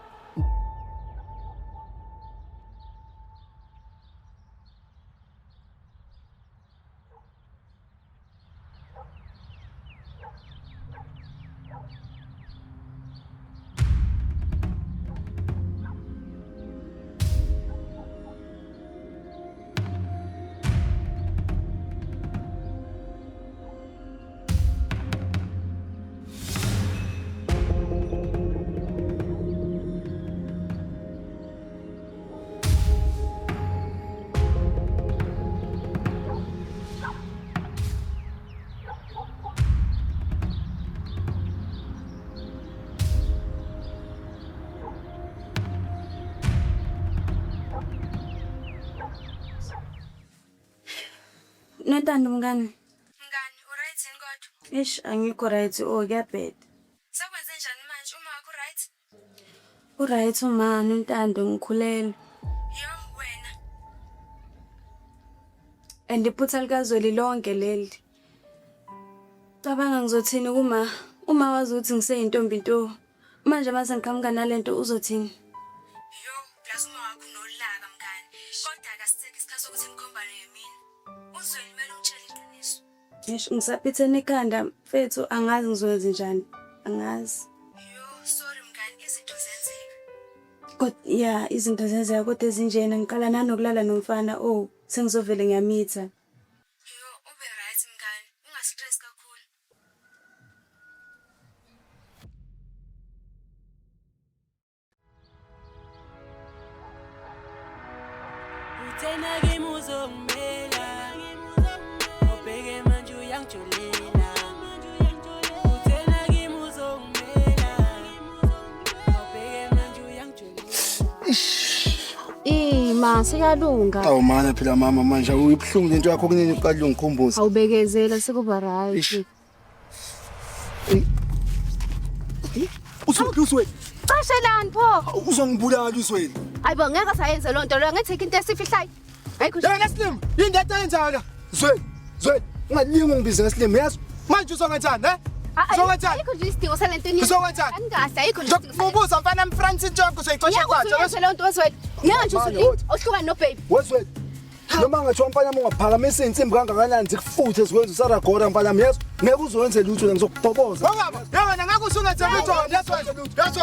Nontando mngani. Ngani, uright yini kodwa? Eish angikho right kuyabheda. Sekwenze njani manje uma wakho right? Uright uma Nontando ngikhulelwe. Yo wena. And iphutha likazweli lonke leli. Cabanga ngizothini uma wazi ukuthi ngiseyintombi nto. Manje mase ngiqhamuka nalento uzothini? Yo, plus uma wakho nolaka mngani. Kodwa akasitheki isikhathi sokuthi ngikhombane yemina. Uzweni kumele ungitshele iqiniso. Eish ngisaphithene ikhanda mfethu angazi ngizokwenza njani. Angazi. Yo, sorry mngani, izinto zenzeka. Kodwa yeah izinto zenzeka kodwa ezinjena ngiqala nanokulala nomfana sengizovele ngiyamitha. Yo, ube right mngani, ungastress kakhulu. Uthena kimi uzongimela Obheke manje uyangijolela Uthena kimi uzongimela Obheke manje uyangijolela Ma siyalunga. Awu mana phela mama manje uyibhlungu lento yakho kunini uqala ungikhumbuza. Awubekezela sekuba right. Uzweni. Qashelani pho? Uzongibulala uzweni. Ayibo ngeke sayenze lonto leyo ngetheke into esifihlayo. Ayikho Yena Slim, yini into yenzaka? Zweni. Ungalingi ungibize ngeSlim, yazi? Manje uzongathanda, Uzongathanda. Ayikho nje isidingo salento eningi. Uzongathanda. Angazi ayikho nje isidingo. Ngokubuza mfana mFrancis Njongo soyixosha kwathi. Ngeke leyo nto wezweni. Ngeke nje uhlukane no baby. Wezweni. Noma ngathiwa mfana ungaphakamisa insimbi kangakanani zikufuthe zikwenza usaragora mfana yami yazi ngeke uzowenze lutho la ngizokubhoboza. Yabona ngeke usungathembi lutho yazi lutho. Yazi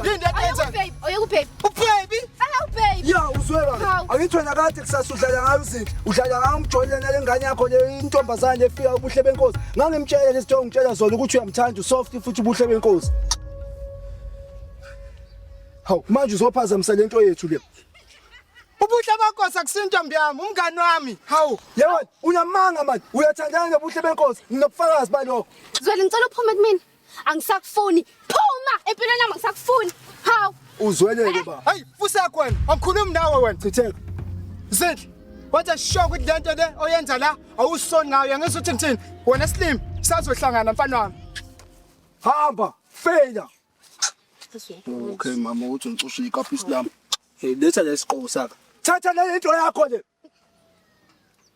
yini eyenza? Oyeku baby. Ubaby? Hello baby. Ya uzwela. Angithwena kade kusasudlala ngayo izinto. Udlala ngayo umjolene lengane yakho le intombazane efika ubuhle benkosi. Ngangimtshela lesitho ngitshela zona ukuthi uyamthanda usoft futhi ubuhle benkosi. Hawu manje uzophazamisa lento yethu le. Ubuhle benkosi akusintombi yami, umngani wami. Hawu, yebo, unamanga manje. Uyathandana nobuhle benkosi. Nginobufakazi balokho. Zweli ngicela uphume kumina. Angisakufuni. Phuma empilweni yami angisakufuni. Hawu. Uzweleke ba. Hayi, fusa kwena. Angikhulumi nawe wena. Chitheka. Zidla. Wathi sho ukuthi lento le oyenza la awusoni nayo ngisuthi ngithini? Wena Slim, sazohlangana mfana wami. Hamba, fela. Okay mama, uthi ngicushe ikapisi lami. Hey, letha lesiqoko sakho. Thatha le into yakho le.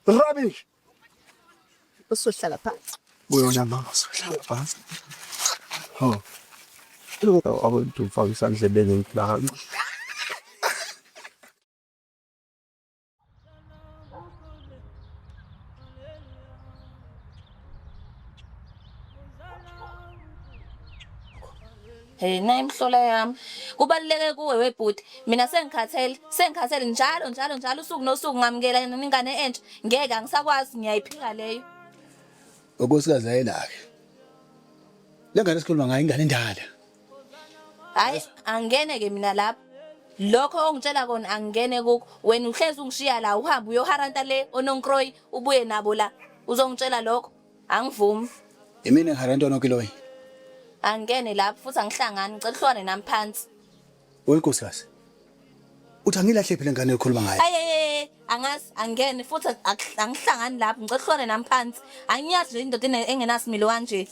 Rubbish. Usohlala phansi. Buyona mama, usohlala phansi. Oh. Abantu ufaka isandlebeni ngilanga. Hey na imhlola yami kubaluleke kuwe webhuti mina sengikhathele njalo usuku nosuku ngamukela ningane entsha ngeke angisakwazi ngiyayiphika leyo Okosikazi ayelake. Lengane sikhuluma ngayo ingane endala. hayi angene ke mina lapha lokho ongitshela kona angene kuko wena uhlezi ungishiya la uhamba uyoharanta le ononkroyi ubuye nabo la uzongitshela lokho Angivumi. Yimina ngiharento nokiloyi. Angene lapho futhi angihlangani ngicela uhlwane nami phansi. Wenkosikazi. Uthi angilahle phela ngane ekhuluma ngayo. Ayeyeye, angazi angene futhi angihlangani lapho ngicela uhlwane nami phansi. Angiyazi nje indoda engenasimilo kanje.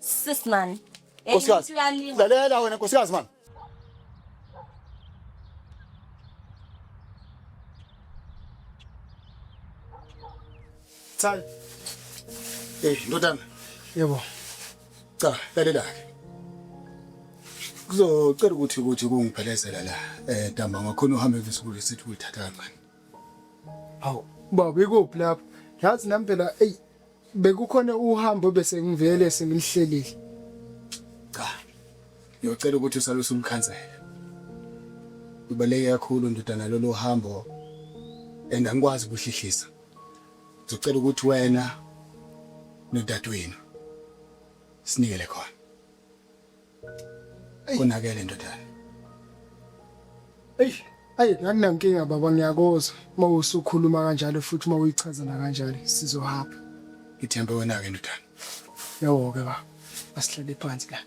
Sis man. Nkosikazi. Lalela wena nkosikazi man. Tsal. Ndodana. Yebo. Cha, lalela ke. Kuzocela ukuthi kungiphelezela la. Damba ngakhona uhambe ngesikole sithi ulithatha ngani. Hawu, baba ikuphi lapho? Yazi nami phela bekukhona uhambo bese ngivele sengilihlelile. Cha. Ngiyocela ukuthi usaluse umkhansela. Kubaleke kakhulu ndodana lolu hambo angikwazi ukuhlihlisa. Ngicela ukuthi wena nodadewenu sinikele khona. Konakele ndodana. Anginankinga baba ngiyakoza. Mawusukhuluma kanjalo futhi mawuyichazana kanjalo sizohamba. Ngithembe wena ke ndodana. Yebo ke ba. Asihlale phansi la.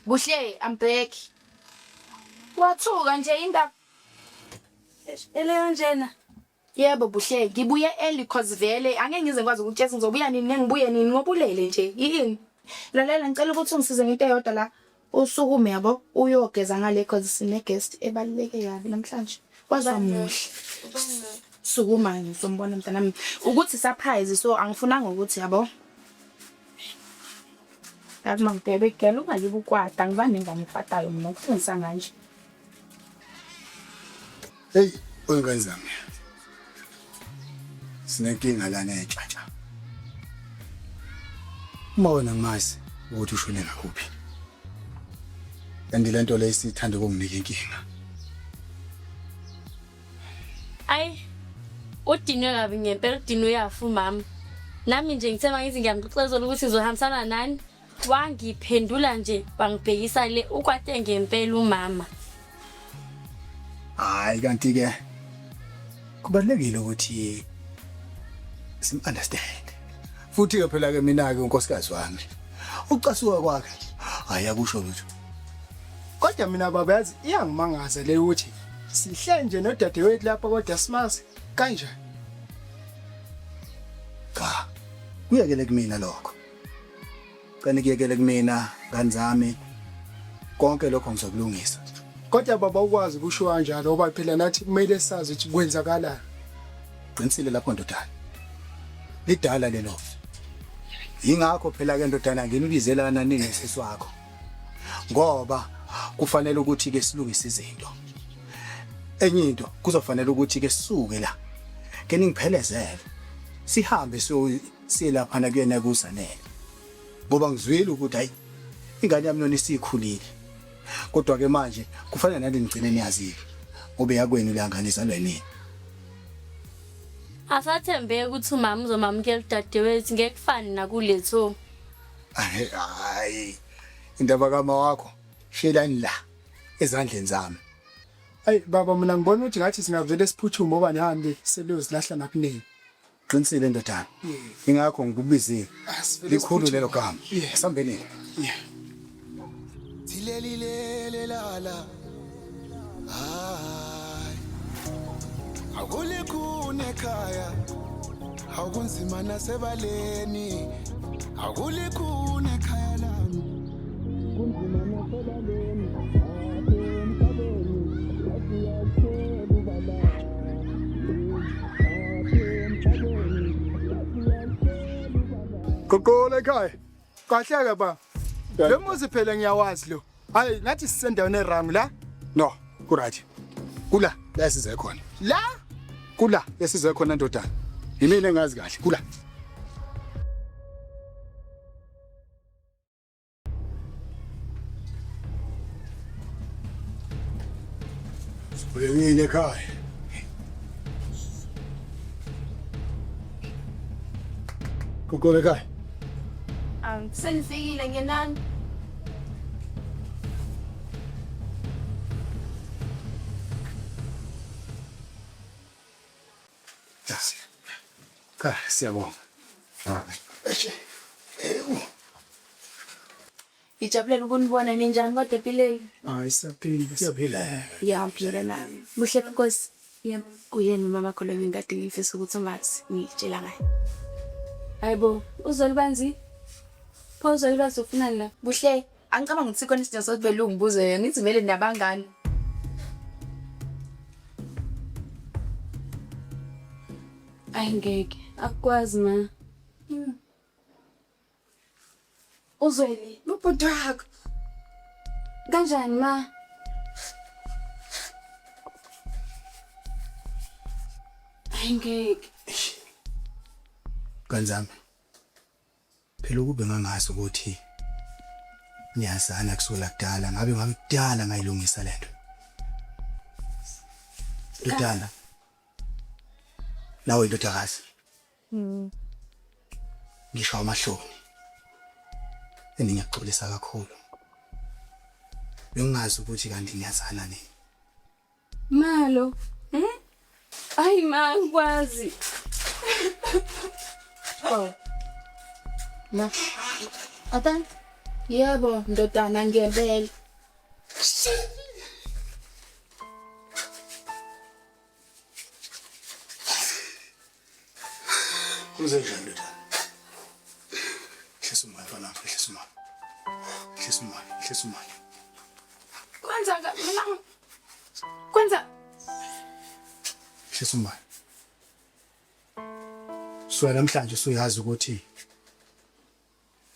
Buhle, I'm back. Wathuka nje indaba. Eleyo njena. Yebo Buhle, ngibuye early cause vele angeke ngize ngikwazi ukutshela ngizobuya nini ngibuye nini ngobulele nje. Yini? Lalela ngicela ukuthi ungisize ngento eyodwa la. Usukume yabo uyogeza ngale cause sine guest ebaluleke kabi namhlanje. Kwazwa muhle. Sukuma ngizombona mntanami. Ukuthi surprise so angifunanga ukuthi yabo. Akumangibhebe gela ungayibi ukwada ngivane ngamfatayo mina ukufundisa kanje. Hey, oyingane zami. Sinenkinga lana eTshatsha. Uma wena ngamazi ukuthi ushone ngakuphi. Kanti lento le isithanda ukunginika inkinga. Ay. Udinwe kabi ngempela udinwe uyafa umama. Nami nje ngithema ngithi ngiyamxoxela ukuthi sizohambisana nani. Wangiphendula nje bangibhekisa le ukwate ngempela umama. Hayi kanti ke kubalekile ukuthi sim-understand. Futhi ke phela ke mina ke unkosikazi wami. Ucasuka kwakhe hayi akusho lutho. Kodwa mina baba yazi iyangimangaza le ukuthi sihle nje nodadewethu lapha kodwa simazi kanjani. Cha. Kuyekele kumina lokho. Kanti kuyekele kumina kanzami konke lokho ngizokulungisa. Kodwa baba ukwazi ukusho kanjalo ngoba phela nathi kumele sazi ukuthi kwenzakalani. Qinisile lapho ndodana. Lidala lelo. Yingakho phela ke ndodana nginibizelana nini nesisi wakho. Ngoba kufanele ukuthi ke silungise izinto. Enye into kuzofanele ukuthi ke sisuke la. Ke ningiphelezele. Sihambe silapha na kuyena kusanele. Ngoba ngizwile ukuthi hayi ingane yami nona isikhulile. Kodwa ke manje kufanele nani ngicine niyazile. Ngoba yakwenu la ngane izalwa yini. Asathembeke ukuthi umama uzomamukela udadewethu ngekufani nakuletho. Hayi. Indaba kama wakho shelani la ezandleni zami. Ay baba mina ngibona ukuthi ngathi singavele siphuthume ngoba nihambe selozilahla nakunini. Qinisile ndodana. Ingakho ngikubizile. Likhulu lelo gama. Sambeni. Tilelile lala. Hayi. Akulikhune ekhaya. Akunzima nasebaleni. Akulikhune ekhaya lami. Kunzima nasebaleni. Kokole ekhaya. Kahle ke ba. Lemuzi phela ngiyawazi lo. Hayi nathi sisendaweni erang la. No, kuright. Kula la size khona. La? Kula lesize khona ndodana. Yimina engazi kahle. Kula. Uyile ekhaya. Kokole ekhaya. Sengifikile ngenani. Cha, siyabonga. Ijabulela ukunibona ninjani kodwa empilweni. Hayi siyaphila, siyaphila. Ngiyaphila nami. Buhle Nkosi. Yebo. Uyena mama kholo ngingade ngifisa ukuthi umazi ngitshela ngaye. Hayibo, uzolibanzi? Pho uzolibanzi ufuna la? Buhle, angicabanga ukuthi khona isidingo sokuthi vele ungibuze yena, ngithi vele nabangani. Ayingeke, akwazi ma. Uzweli, lubhuti wakho. Kanjani ma? Ayingeke. Kanzami. Phela ukube ngangazi ukuthi niyazana kusukela kudala, ngabe ngakudala ngayilungisa lento. Ludala. Nawe indodakazi. Ngisho amahloni. Ngiyaxolisa kakhulu. Bengazi ukuthi kanti niyazana nini. Malo. Ay ma, ngikwazi. Oh. Ma. Atan? Yebo, ndodana ngiyempela. Uzenjani ndodana? Hlisa umoya mfana, hlisa umoya. Hlisa umoya, hlisa umoya. Kwenza mina. Kwenza. Hlisa umoya. Suka namhlanje usuyazi ukuthi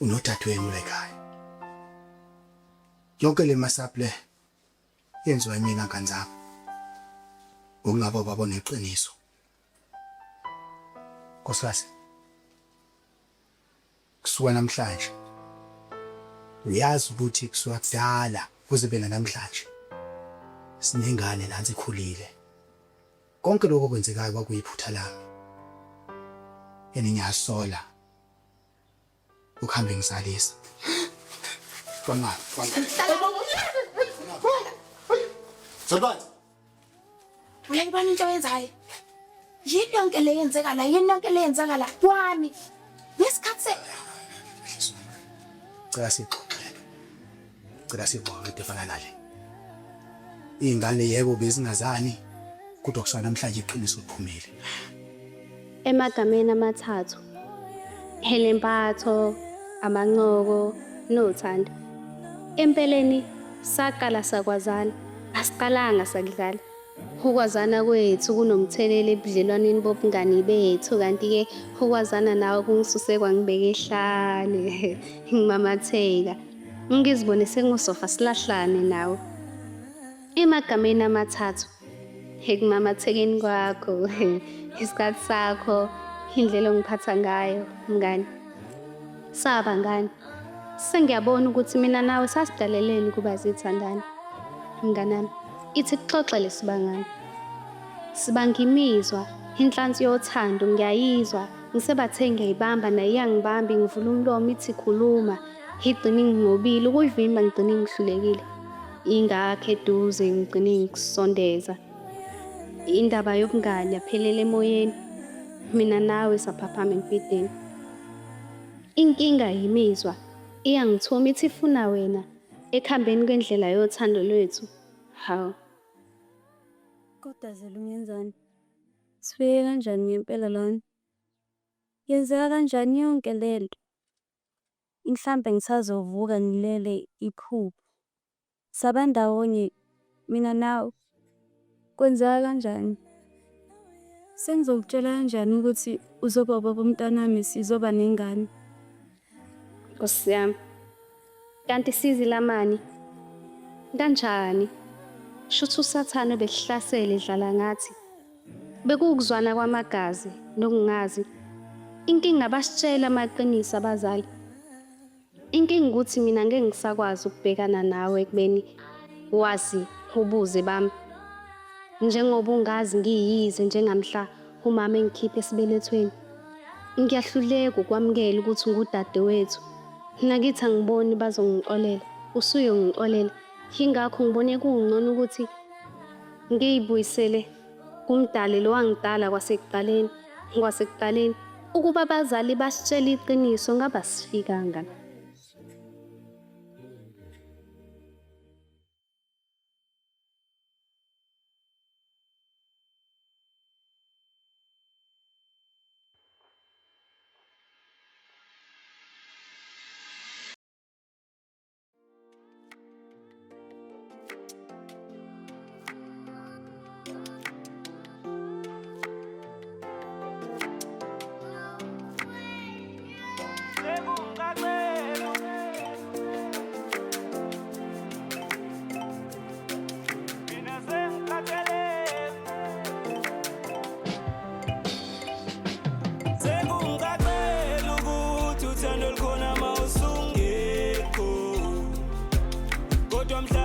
unodadewenu la ekhaya. Yonke le masapu le yenziwa yimina kanzami. Ungaba baba neqiniso. Nkosikazi. Kusuka namhlanje uyazi ukuthi kusuka kudala kuze bena namhlanje sinengane nansi ikhulile. Konke lokho kwenzekayo kwakuyiphutha lami. Yena ngiyasola ukuhambe ngizalisa. Kwanga. Sabantu. Uyayibona into oyenzayo? Yini yonke le yenzeka la? Yini yonke le yenzeka la? Kwami. Ngesikhathi Cela sixoxe defana nale. Ingane yebo bezingazani kodwa kusana namhlanje iqiniso liphumile. Emagameni amathathu, Helempatho, Amancoko, noThando. Empeleni saqala sakwazana, asiqalanga sakudlala. Ukwazana kwethu kunomthelelo ebudlelwaneni bobungani bethu, kanti ke ukwazana nawe kungisuse kwangibeka ehlane. Ngimamatheka. Ngizibone sengusofa silahlane nawe. Emagameni amathathu, ekumamathekeni kwakho, isikhathi sakho, indlela ongiphatha ngayo, mngani. Saba ngani. Sengiyabona ukuthi mina nawe sasidaleleni kuba zithandana. Mnganami, ithi kuxoxele sibangani. Sibanga imizwa, inhlansi yothando ngiyayizwa, ngisebathe ngiyayibamba naye iyangibamba ngivula umlomo ithi khuluma. Igcine ngingobile ukuyivimba ngigcine ngihlulekile. Ingakho eduze ngigcine ngikusondeza. Indaba yobungani yaphelela emoyeni. Mina nawe saphaphama empideni. Inkinga yimizwa iyangithoma ithi ifuna wena ekhambeni kwendlela yothando lwethu. Hawu. Kodwa zelungenzani? Sifike kanjani ngempela lana? Yenzeka kanjani yonke lento? Mhlambe ngisazovuka ngilele iphupho. Sabandawonye mina nawe. Kwenzeka kanjani? Sengizokutshela kanjani ukuthi uzoba baba umntanami sizoba nengane? Nkosi yami. Kanti sizilamani. Kanjani? Shuthu usathana behlasela edlala ngathi. Bekukuzwana kwamagazi nokungazi. Inkinga basitshela amaqiniso abazali. Inkinga ukuthi mina ngeke ngisakwazi ukubhekana nawe ekubeni wazi ubuze bami. Njengoba ungazi ngiyize njengamhla umama engikhiphe esibelethweni. Ngiyahluleka ukwamukela ukuthi ngudade wethu. Nakithi angiboni bazongixolela. Usuye ngixolela. Ingakho ngibone kungcono ukuthi ngiyibuyisele kumdali lo wangidala kwasekuqaleni ukuba abazali basitshela iqiniso ngaba sifikanga la. Kodwa